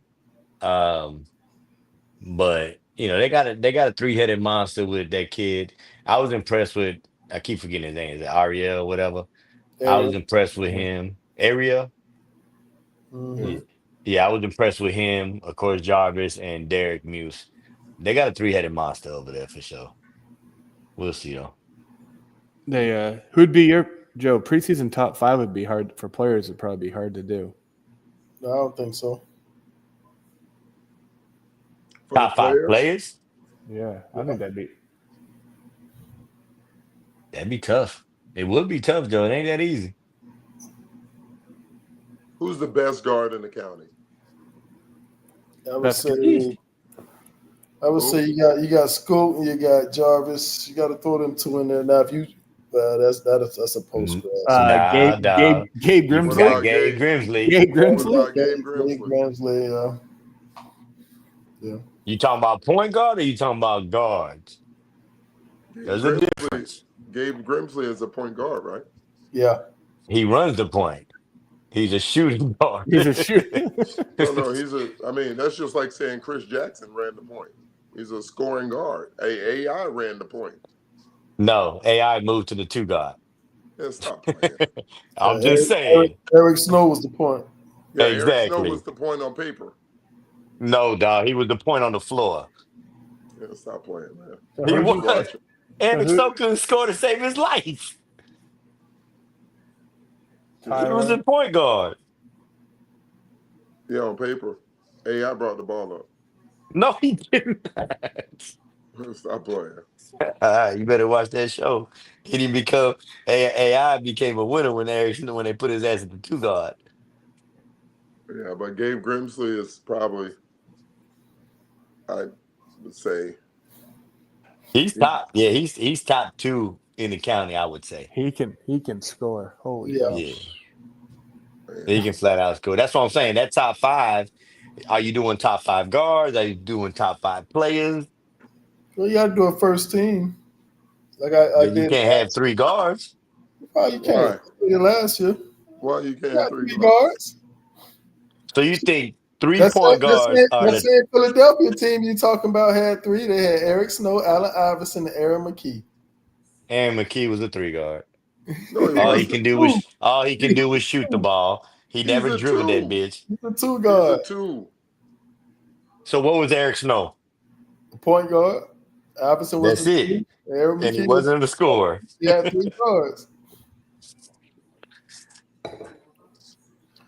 But they got a 3-headed monster with that kid. I was impressed with. I keep forgetting his name. Is it Ariel or whatever? Ariel. I was impressed with him. Ariel? Mm-hmm. Yeah, I was impressed with him. Of course, Jarvis and Derek Muse. They got a 3-headed monster over there for sure. We'll see though. Who'd be your Joe? Preseason top 5 would be hard for players. It'd probably be hard to do. No, I don't think so. Top 5 players? Yeah, I think that'd be tough. It would be tough, Joe. It ain't that easy. Who's the best guard in the county? I would say you got Scoot and you got Jarvis. You got to throw them 2 in there. Now, if you that's a post grad. Gabe Grimsley. Gabe Grimsley. Gabe Grimsley. Yeah. You talking about point guard or you talking about guards? There's a difference. Gabe Grimsley is a point guard, right? Yeah. He runs the point. He's a shooting guard. He's a shooting. No, that's just like saying Chris Jackson ran the point. He's a scoring guard. AI ran the point. No, AI moved to the 2 guard. Yeah, stop playing. I'm just saying. Eric Snow was the point. Yeah, Eric Snow Exactly. was the point on paper. No, dog. He was the point on the floor. Yeah, stop playing, man. So He who'd was. you- Watch it. Eric who- Snow couldn't score to save his life. He was Tyler. a point guard. Yeah, on paper. AI brought the ball up. No, he didn't. Stop playing. You better watch that show. He didn't become AI became a winner when they put his ass at the 2 guard. Yeah, but Gabe Grimsley is probably, I would say, He's top. Yeah, he's top 2 in the county, I would say. He can score. Holy Yeah. cow. Yeah. man, He can flat out score. That's what I'm saying. That top 5, are you doing top 5 guards? Are you doing top 5 players? Well, you got to do a first team. Like I You did. can't have 3 guards. Oh, you can't. Why? You did last year. Why you You can't got three 3 guards? guards. So you think 3 That's point guards are that the same Philadelphia team you talking about had 3. They had Eric Snow, Allen Iverson, and Aaron McKee. Aaron McKee was a 3 guard. No, he All he wasn't. can do is shoot the ball. He He's never a dribbled that 2. bitch. He's a 2 He's guard, a 2. So what was Eric Snow? point guard. Iverson was That's a it. 2. Aaron And he McKee wasn't a scorer. He had 3 guards.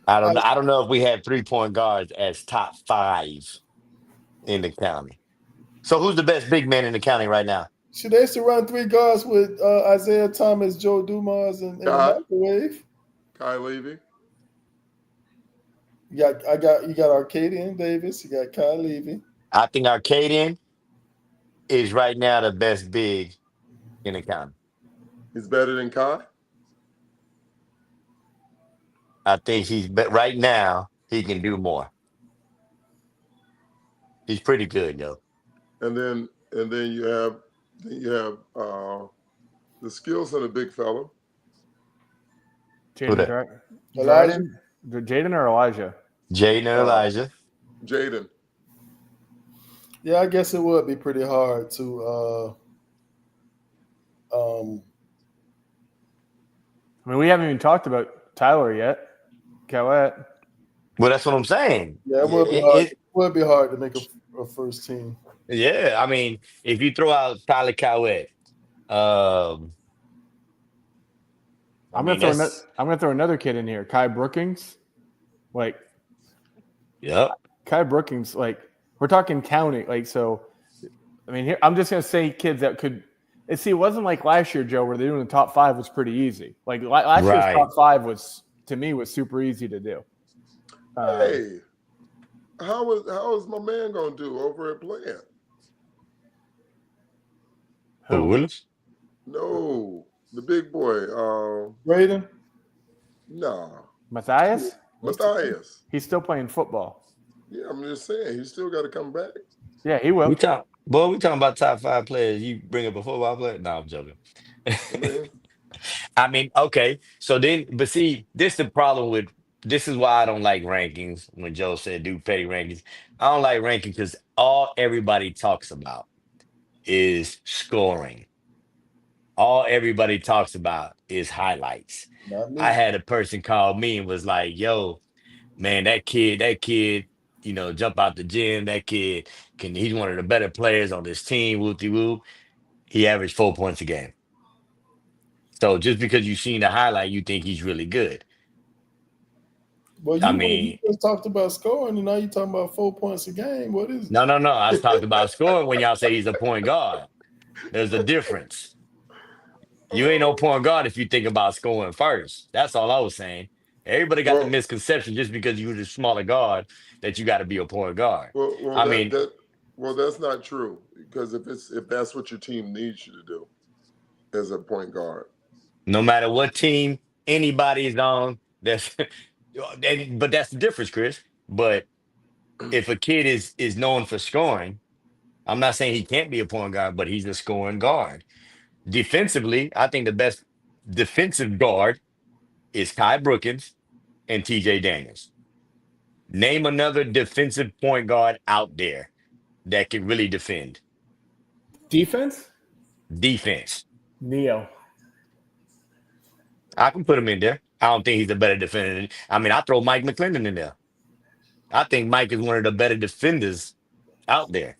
I don't know if we have 3-point guards as top 5 in the county. So who's the best big man in the county right now? Should they used to run 3 guards with Isaiah Thomas, Joe Dumas, and the God. microwave? Kai Levy. You got Arcadian Davis. You got Kyle Levy. I think Arcadian is right now the best big in the county. He's better than Kai. I think right now he can do more. He's pretty good, though. And then you have the skills of the big fella. Who that? Elijah. Jaden or Elijah? Jaden or Elijah. Jaden. Yeah, I guess it would be pretty hard to. I mean, we haven't even talked about Tyler yet. Cowett. Well, that's what I'm saying. Yeah, it would be hard. It would be hard to make a first team. Yeah, I mean, if you throw out Tyler Cowett, I'm gonna throw another kid in here, Kai Brookings. Like, yep. Kai Brookings, like we're talking county, like so. I mean, here I'm just gonna say kids that could. See, it wasn't like last year, Joe, where they doing the top 5 was pretty easy. Like last year's top 5 was to me was super easy to do. Hey, how is my man gonna do over at Plant? Who, Willis? No, the big boy. Braden. Nah, Matthias? Matthias. He's still playing football. Yeah, I'm just saying he's still got to come back. Yeah, he will. We talking about top 5 players. You bring up a football player? No, I'm joking. I mean, okay. So then, but see, this is why I don't like rankings. When Joe said do petty rankings, I don't like rankings because all everybody talks about is scoring. All everybody talks about is highlights. I had a person call me and was like, yo, man, that kid, jump out the gym. That kid he's one of the better players on this team. Whoop-de-whoop. He averaged 4 points a game. So just because you've seen the highlight, you think he's really good. Well, you just talked about scoring, and now you're talking about 4 points a game. What is it? No. I was talking about scoring when y'all say he's a point guard. There's a difference. You ain't no point guard if you think about scoring first. That's all I was saying. Everybody got the misconception just because you're the smaller guard that you got to be a point guard. Well, that's not true, because if that's what your team needs you to do as a point guard. No matter what team anybody's on, but that's the difference, Chris. But if a kid is known for scoring, I'm not saying he can't be a point guard, but he's a scoring guard. Defensively, I think the best defensive guard is Kai Brookins and TJ Daniels. Name another defensive point guard out there that can really defend. Defense. Defense. Neo. I can put him in there. I don't think he's a better defender. I mean, I throw Mike McClendon in there. I think Mike is one of the better defenders out there.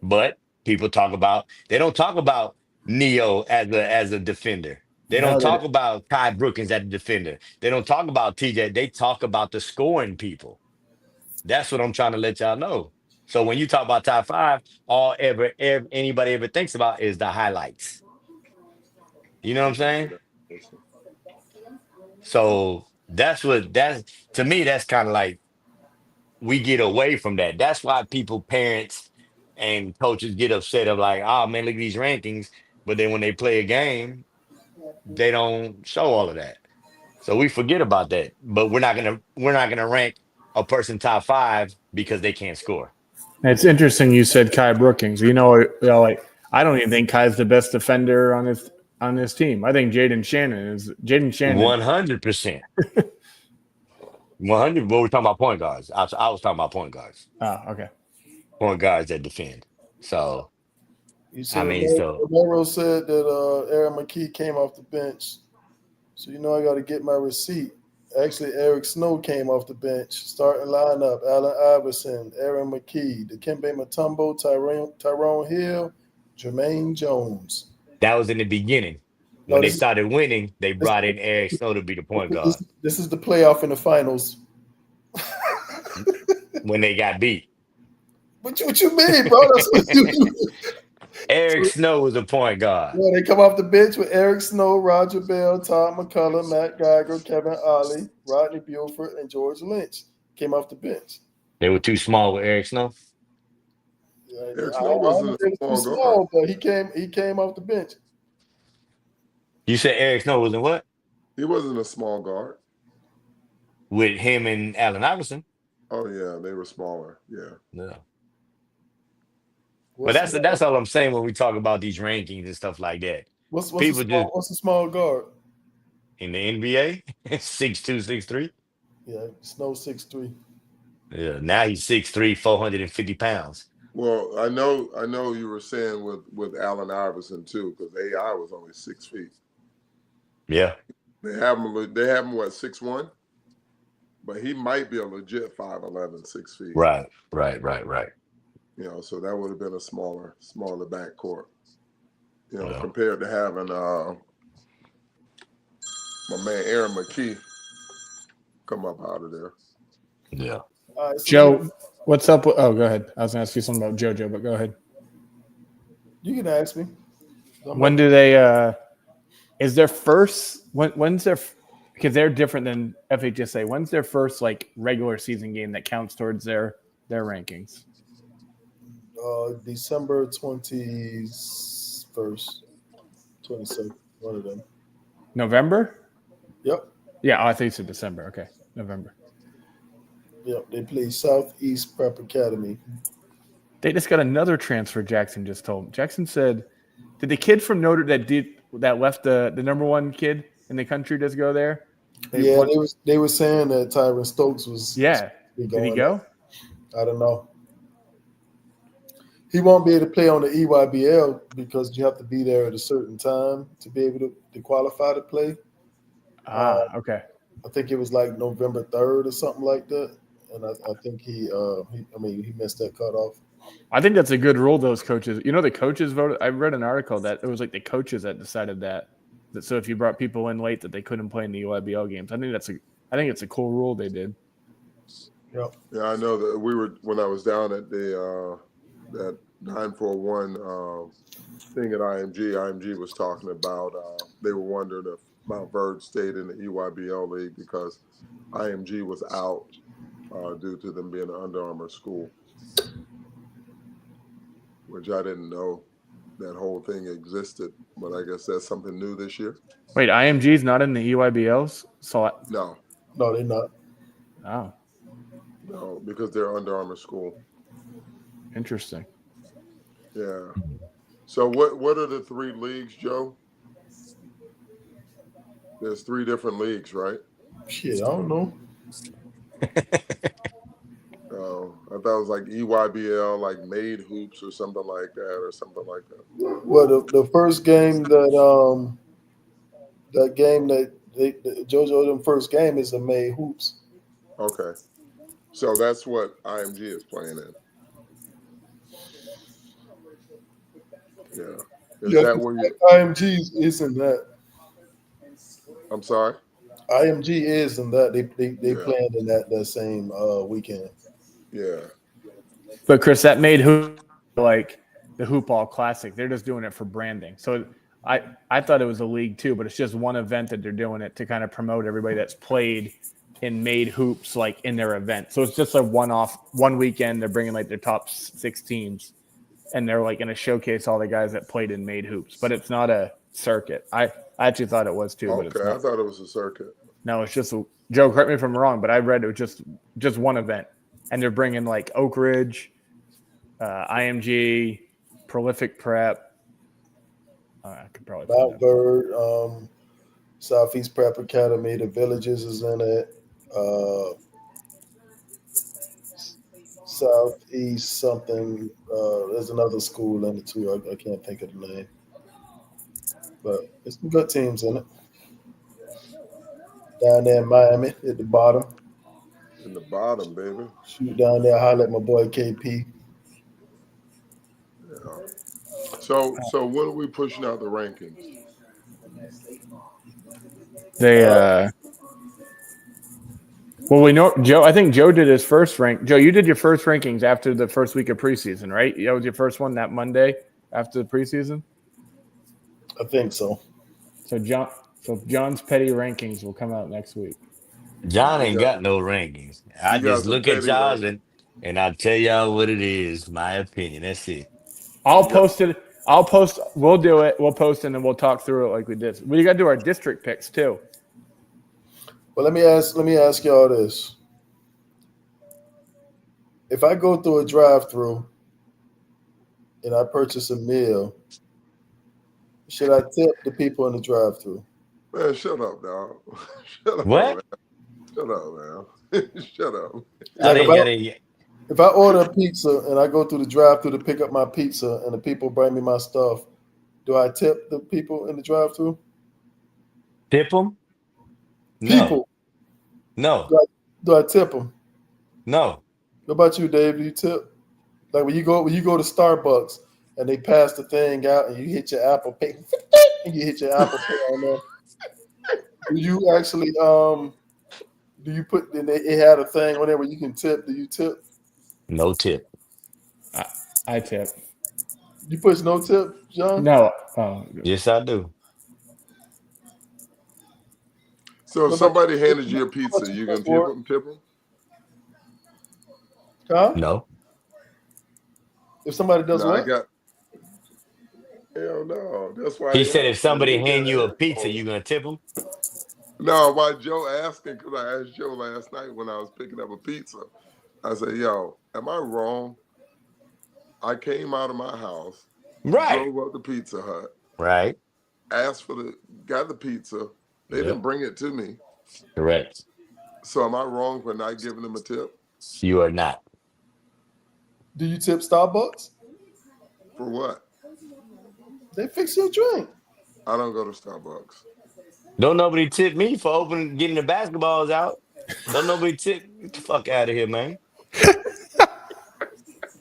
But people they don't talk about Neo as a defender. They don't No, talk about Kai Brookins as a defender. They don't talk about TJ. They talk about the scoring people. That's what I'm trying to let y'all know. So when you talk about top five, anybody ever thinks about is the highlights. You know what I'm saying? So that's to me, that's kind of like we get away from that. That's why parents, and coaches get upset of like, oh man, look at these rankings. But then when they play a game, they don't show all of that. So we forget about that. But we're not gonna rank a person top five because they can't score. it's interesting you said Kai Brookings. Like I don't even think Kai's the best defender on this team. I think Jaden Shannon is. 100%. 100. But we're talking about point guards. I was talking about point guards. Oh, okay. Point guards that defend. So You said so Romero said that Aaron McKee came off the bench. So I got to get my receipt. Actually, Eric Snow came off the bench. Starting lineup: Allen Iverson, Aaron McKee, Dikembe Mutombo, Tyrone Hill, Jermaine Jones. that was in the beginning. When they started winning, they brought in Eric Snow to be the point guard. This is the playoff in the finals. When they got beat. What you mean, bro? That's what Eric Snow was a point guard. Yeah, they come off the bench with Eric Snow, Roger Bell, Todd McCullough, Matt Geiger, Kevin Ollie, Rodney Buford, and George Lynch. Came off the bench. They were too small with Eric Snow. Eric Snow wasn't a small guard, but he came off the bench. You said Eric Snow wasn't what? He wasn't a small guard. With him and Allen Iverson. Oh yeah, they were smaller. Yeah. No. But that's all I'm saying when we talk about these rankings and stuff like that. What's a small guard? In the NBA? 6'2", 6'3"? Yeah, Snow 6'3". Yeah, now he's 6'3", 450 pounds. Well, I know you were saying with Allen Iverson too, because AI was only 6 feet. Yeah. They have him what, 6'1"? But he might be a legit 5'11", 6 feet. Right. So that would have been a smaller backcourt. Compared to having my man Aaron McKee come up out of there. Yeah. Right, so Joe, what's up? Go ahead. I was going to ask you something about JoJo, but go ahead. You can ask me. When do they? Is their first? When's their? Because they're different than FHSA. When's their first regular season game that counts towards their rankings? December 21st, 22nd, one of them. November? Yep. Yeah, I think it's in December. Okay, November. Yep, they play Southeast Prep Academy. They just got another transfer. Jackson just told. Jackson said, "Did the kid from Notre that left the number one kid in the country just go there?" They were saying that Tyron Stokes was. Yeah. Did he go? I don't know. He won't be able to play on the EYBL because you have to be there at a certain time to be able to qualify to play. Okay. I think it was November 3rd or something like that, and I think he missed that cutoff. I think that's a good rule. Those coaches, the coaches voted. I read an article that it was the coaches that decided that. So if you brought people in late, that they couldn't play in the EYBL games. I think it's a cool rule they did. Yep. Yeah, I know that when I was down at the that 941 thing at IMG was talking about they were wondering if Mount Verge stayed in the EYBL league because IMG was out due to them being an Under Armour school, which I didn't know that whole thing existed, but I guess that's something new this year. Wait, IMG's not in the EYBLs? No, they're not. Oh. No, because they're Under Armour school. Interesting. Yeah. So what are the 3 leagues, Joe? There's 3 different leagues, right? Shit, I don't know. I thought it was EYBL, Made Hoops or something like that. Well, the first game that that game that JoJo them first game is the May Hoops. Okay. So that's what IMG is playing in. Yeah. Is that where you? IMG isn't that? I'm sorry. IMG is in that they Yeah. playing in that same weekend. Yeah. But Chris, that made hoop like the Hoop Ball Classic. They're just doing it for branding. So I thought it was a league too, but it's just one event that they're doing it to kind of promote everybody that's played and made hoops like in their event. So it's just a one weekend. They're bringing like their top 6 teams, and they're like going to showcase all the guys that played and made hoops. But it's not a circuit. I actually thought it was too, but it's Okay. not. I thought it was a circuit. No, it's just Joe. Correct me if I'm wrong, but I read it was just one event, and they're bringing like Oak Ridge, IMG, Prolific Prep. I could probably Mount Bird, Southeast Prep Academy, the Villages is in it. Southeast something. There's another school in it too. I can't think of the name, but there's some good teams in it. Down there in Miami at the bottom. In the bottom, baby. Shoot down there, holler at my boy KP. Yeah. So when are we pushing out the rankings? They well, we know Joe. I think Joe did his first rank. Joe, you did your first rankings after the first week of preseason, right? That was your first one that Monday after the preseason. I think so. So John's petty rankings will come out next week. John ain't got no rankings. I You got just some look at petty y'all rankings. and I'll tell y'all what it is. My opinion. That's it. I'll post it. I'll post. We'll do it. We'll post it and then we'll talk through it like we did. We got to do our district picks too. But let me ask y'all this. If I go through a drive-through and I purchase a meal, should I tip the people in the drive-through? Man, shut up, dog. Shut up. What? Man. Shut up, man. Shut up. I Like didn't if I order a pizza and I go through the drive-through to pick up my pizza and the people bring me my stuff, do I tip the people in the drive-through? tip them. No, People, no, do I tip them? no. What about you, Dave? Do you tip? Like when you go to Starbucks and they pass the thing out and you hit your Apple Pay and you hit your Apple Pay on there. Do you actually do you put it had a thing on there where you can tip? Do you tip? No tip. I tip. You push no tip, John? No. Yes, I do. So if What somebody about- handed you a what pizza, about you you, gonna Ward? tip them? Huh? No. If somebody does No, what? I got. Hell no. That's why. He I said if asked, somebody man. hand you a pizza, Oh. you gonna tip them? No, why Joe asking? Because I asked Joe last night when I was picking up a pizza. I said, "Yo, am I wrong? I came out of my house, Right. drove up to Pizza Hut, Right. asked got the pizza. They Yep. didn't bring it to me. Correct. So am I wrong for not giving them a tip? You are not. Do you tip Starbucks? For what? They fix your drink. I don't go to Starbucks. Don't nobody tip me for getting the basketballs out. Don't nobody tip. Get the fuck out of here, man.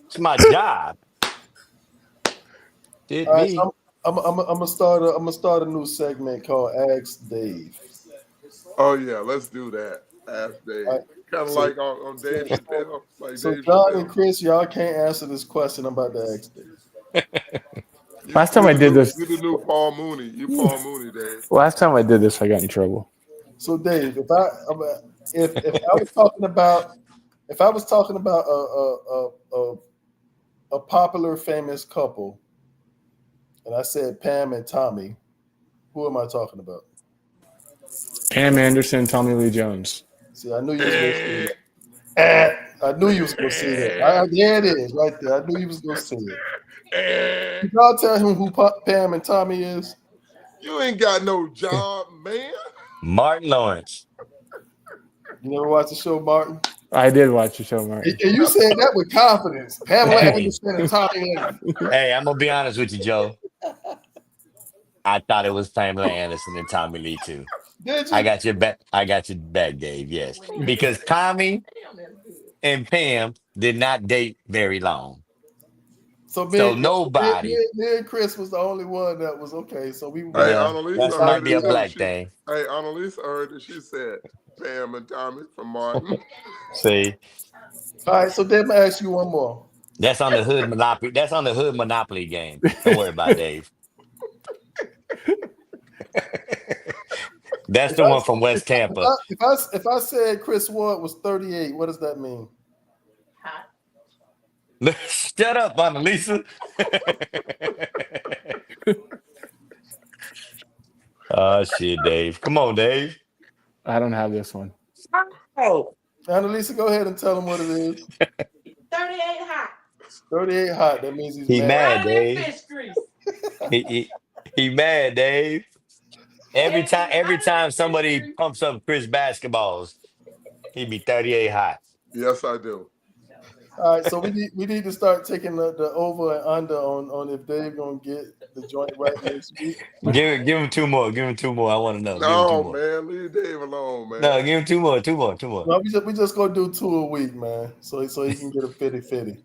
It's my job. Tip All right, me. so I'm gonna start a new segment called Ask Dave. Oh yeah, let's do that. Ask Dave. All right. Kind of So- like on Dave Chappelle. Like So Dave John Chappelle. and Chris, y'all can't answer this question. I'm about to ask Dave. Last time I did this- You the new Paul Mooney. You Paul Mooney, Dave. Last time I did this, I got in trouble. So Dave, if I was talking about a popular famous couple, and I said Pam and Tommy, who am I talking about? Pam Anderson, Tommy Lee Jones. See, I knew you was going to say that. I knew you was going to say that. There it is, right there. I knew you was going to say it. Did y'all tell him who Pam and Tommy is? You ain't got no job, man. Martin Lawrence. You never watched the show, Martin? I did watch the show, Martin. And you said that with confidence. Pamela Anderson and Tommy Anderson. Hey, I'm gonna be honest with you, Joe. I thought it was Pamela Anderson and Tommy Lee too. Did you? I got your back. I got your back, Dave. Yes, because Tommy and Pam did not date very long, So so nobody. me and Chris was the only one that was okay. So we Hey, Yeah, Annalisa that heard might be it a too. black thing. Hey, Annalisa heard it. She said Pam and Tommy from Martin. See, all right. So then I ask you one more. that's on the hood monopoly. That's on the hood monopoly game. Don't worry about it, Dave. That's the one from West Tampa. If I said Chris Ward was 38, what does that mean? Shut up, Annalisa. Oh shit, Dave. Come on, Dave. I don't have this one. Oh, Annalisa, go ahead and tell him what it is. 38 hot. 38 hot. That means he's he mad, Right in Dave. fish grease. He mad, Dave. Every time somebody pumps up Chris basketballs, he be 38 hot. Yes, I do. All right, so we need to start taking the over and under on if Dave gonna get the joint right next week. Give him two more. Give him two more. I want to know. Give him two No, more. man, leave Dave alone, man. No, give him two more. No, we just gonna do 2 a week, man. So he can get a 50-50.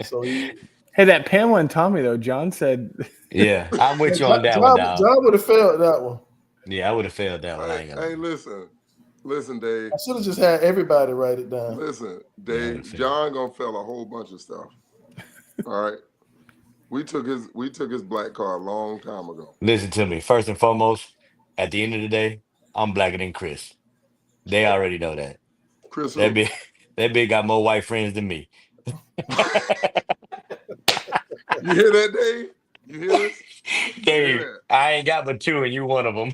So he Hey, that Pamela and Tommy though. John said, Yeah, I'm with you on that one, dog. John would have failed that one. Yeah, I would have failed that one. I ain't gonna. Hey, listen, Dave. I should have just had everybody write it down. Listen, Yeah, Dave. fair. John gonna fail a whole bunch of stuff. All right. We took his black card a long time ago. Listen to me. First and foremost, at the end of the day, I'm blacker than Chris. They already know that. Chris, That big got more white friends than me. you hear that, Dave? You hear this? Dave, Yeah. I ain't got but two, and you one of them.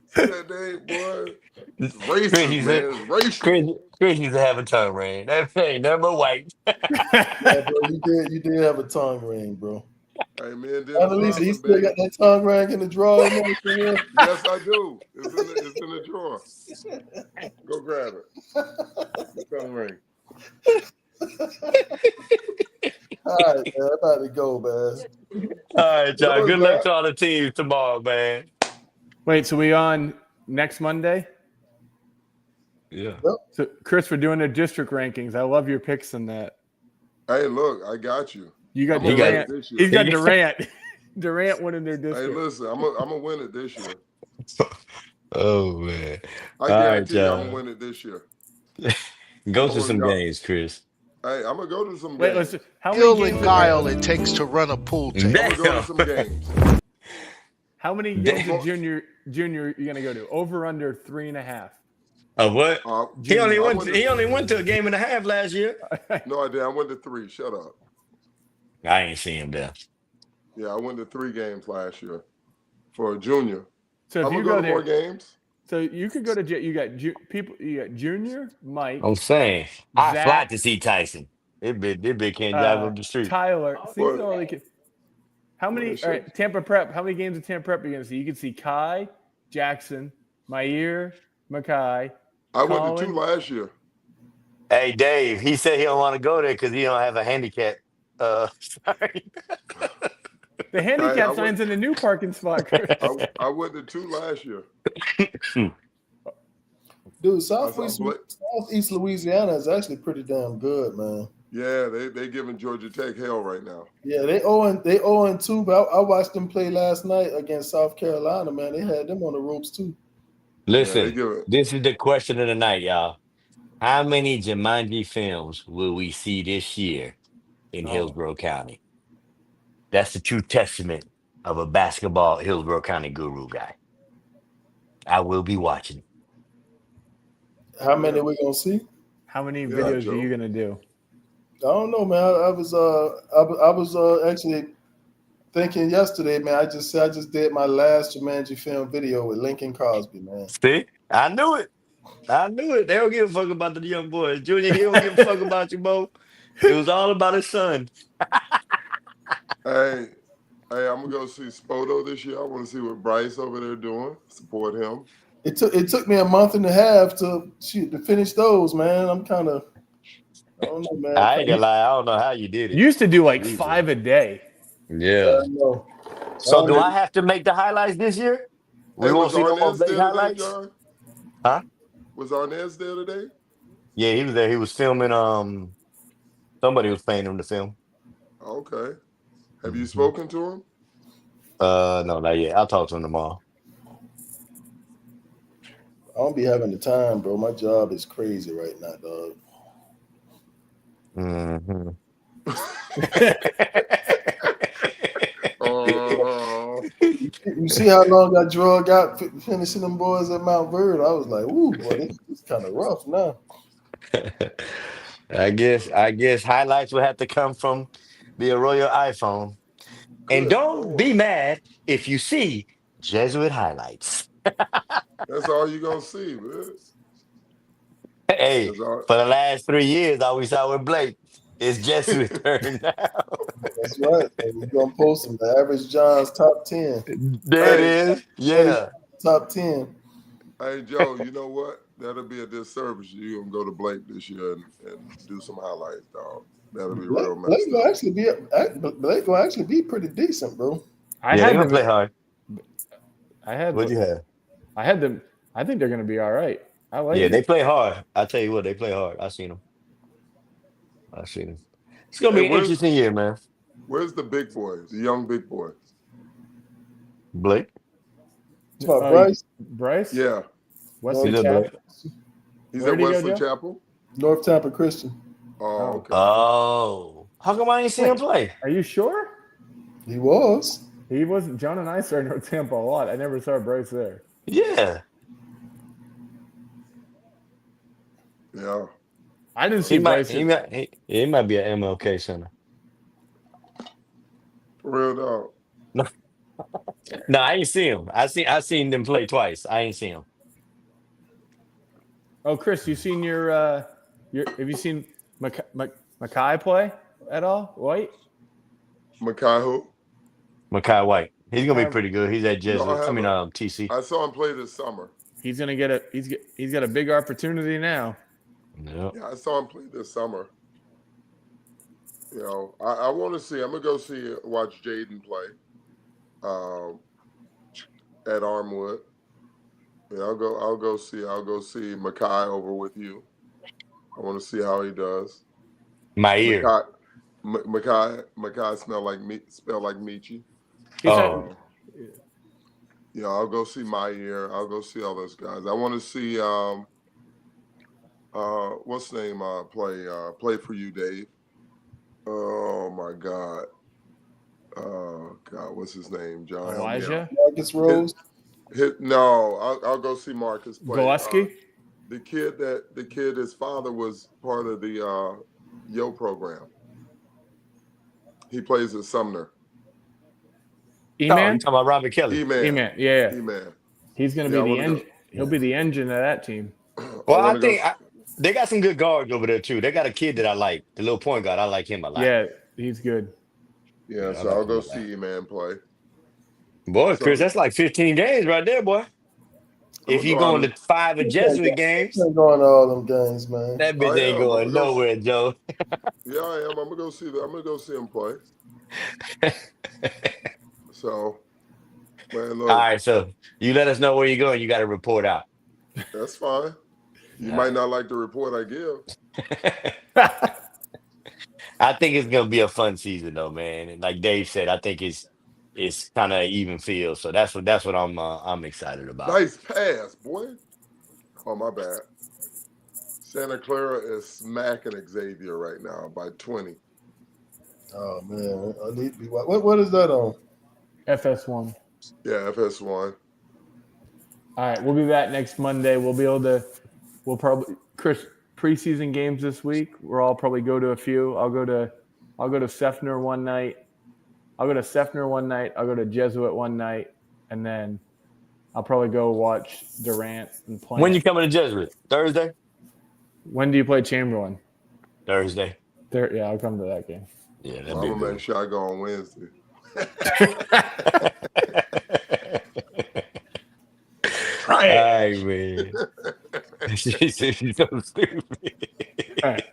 See that, Dave, boy? It's Chris, racist, you man. said- It's racial. Chris used to have a tongue ring. That ain't nothing but white. Yeah, bro, you did have a tongue ring, bro. Hey, man, Dennis Annalisa, he Rodman, still baby. got that tongue ring in the drawer. And everything. Yes, I do. It's in the drawer. Go grab it. The tongue ring. All right, man. I'm about to go, man. All right, John. What Good was luck that? to all the teams tomorrow, man. "Wait, so we on next Monday?" Yeah. So, Chris, we're doing the district rankings. I love your picks in that. Hey, look, I got you. You got I'm gonna got- win Durant. it this year. He's got Durant. Durant winning their Hey, district. listen, I'm gonna win it this year. Oh man. I All right, guarantee you I'm John. gonna win it this year. Go Come to on, some y'all. games, Chris. Hey, I'm gonna go to some Wait, games. listen. How many skill games? and guile it takes to run a pool table. I'm gonna go to some games. How many Damn. games of junior you're gonna go to? Over under 3.5. What? He only I went. went He only went to a game and a half last year. No, I did. I went to 3. Shut up. I ain't seen him there. Yeah, I went to 3 games last year for a junior. So if I'm you gonna go go to more there, games. so you could go to you got people. You got Junior, Mike, I'm saying I Zach- fly to see Tyson. It big can't drive up the street. Tyler. See, What? so they could- how many? What is All right, Tampa Prep. How many games of Tampa Prep are you gonna see? You can see Kai, Jackson, Mayer, Mackay. I went to 2 Colin? last year. Hey Dave, he said he don't want to go there because he don't have a handicap. Sorry. The handicap I signs in the new parking spot. Chris. I went to 2 last year. Dude, Southeast Southeast Louisiana is actually pretty damn good, man. Yeah, they giving Georgia Tech hell right now. Yeah, they 0-2, but I watched them play last night against South Carolina, man. They had them on the ropes too. Listen, they give it. this is the question of the night, y'all. How many Jumanji films will we see this year in Hillsborough County? That's the true testament of a basketball Hillsborough County guru guy. I will be watching. How many we gonna see? How many Yeah, videos Joe. are you gonna do? I don't know, man. I was actually thinking yesterday, man. I just did my last Jumanji film video with Lincoln Cosby, man. See? I knew it. They don't give a fuck about the young boys. Junior, he don't give a fuck about you, Bo. It was all about his son. Hey, I'm gonna go see Spoto this year. I want to see what Bryce over there doing. Support him. It took me a month and a half to finish those, man. I'm kind of, I don't know, man. I ain't gonna lie. I don't know how you did it. You used to do like Jesus. 5 a day. Yeah. No. So do I have to make the highlights this year? We Hey, won't was see no more Arnaz Blake there today, highlights? John? Huh? Was Arnaz there today? Yeah, he was there. He was filming. Somebody was paying him to film. Okay. Have you Mhm. spoken to him? No, not yet. I'll talk to him tomorrow. I don't be having the time, bro. My job is crazy right now, dog. Mm-hmm. You see how long I drug out finishing them boys at Mount Verde? I was like, ooh, boy, this kind of rough now. I guess highlights will have to come from the Arroyo iPhone. And Good don't be Lord. mad if you see Jesuit highlights. That's all you're going to see, man. Hey, That's all. for the last 3 years, all we saw with Blake is Jesuit turn now. That's right. And we're going to post them. The average John's top 10. There it Hey, is. Yeah. Top 10. hey, Joe, you know what? That'll be a disservice. You're going to go to Blake this year and do some highlights, dog. That'll be real messed up. Blake will actually be pretty decent, bro. I Yeah, they're had gonna them. play hard. What'd you have? I had them. I think they're going to be all right. I like Yeah, it. they play hard. I tell you what, they play hard. I seen them. It's gonna Hey, be an interesting year, man. where's the big boy, the young big boy? Blake. It's about Oh, Bryce, Bryce? Yeah. Wesley He's a Chapel? Blake. He's Where'd at he go, Wesley Joe? Chapel? North Tampa Christian. Oh, okay. Oh, how come I ain't seen him Wait. play? Are you sure? He was. He wasn't. John and I saw North Tampa a lot. I never saw Bryce there. Yeah, I didn't see he might. Bryce. He might be at MLK Center. For real, dog. No, I ain't seen him. I seen them play twice. I ain't seen him. Oh, Chris, you seen your have you seen Mackay play at all? White? Makai who? Makai White. He's gonna be Um, pretty good. He's at Jesuit. I haven't. TC. I saw him play this summer. He's gonna get he's got a big opportunity now. Yep. Yeah, I saw him play this summer. You know, I want to see. I'm gonna go watch Jaden play at Armwood. Yeah, I'll go see Makai over with you. I want to see how he does. My ear. Makai spell like Michi. Oh, Yeah, I'll go see my ear. I'll go see all those guys. I want to see what's the name play for you, Dave. Oh my God. Oh God, what's his name? John. help me out. Elijah Marcus Rose. I'll go see Marcus play. Gillespie. The kid, his father was part of the Yo program. He plays at Sumner. you E-Man. talking about Robert Kelly? E-Man. Yeah. E-Man. He's gonna be the engine. He'll be the engine of that team. Well, I think they got some good guards over there too. They got a kid that I like, the little point guard. I like him a lot. Yeah, he's good. Yeah, I so like I'll him go a lot. see E-Man play. Boy, Chris, that's like 15 games right there, boy. If you going to 5 of Jesuit games, I'm going to all them games, man. that bitch I ain't am. I'm going gonna go nowhere, Joe. Yeah, I am. I'm gonna go see him play. So, man, look, All right, so you let us know where you're going. You got to report out. that's fine. You might not like the report I give. I think it's gonna be a fun season, though, man. And like Dave said, I think it's kind of even feel. So that's what I'm excited about. Nice pass, boy. Oh, my bad. Santa Clara is smacking Xavier right now by 20. Oh man, I need to be. What is that on? FS1. Yeah, FS1. All right, we'll be back next Monday. We'll probably Chris preseason games this week. I'll probably go to a few. I'll go to Sefner one night. I'll go to Jesuit one night, and then I'll probably go watch Durant and play. When you coming to Jesuit? Thursday? When do you play Chamberlain? Thursday. Yeah, I'll come to that game. Yeah, I'm that'd gonna be make sure I go on Wednesday. All right, man. She's so stupid. All right.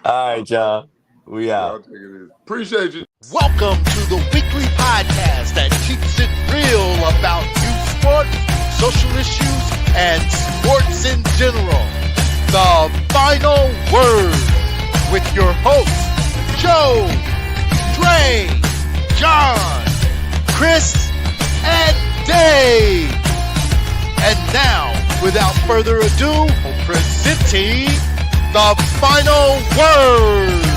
All right, y'all. We out. I'll take it easy. Appreciate you. Welcome Welcome to the weekly podcast that keeps it real about youth sports, social issues, and sports in general. The Final Word with your hosts, Joe, Dre, John, Chris, and Dave. And now, without further ado, presenting The Final Word.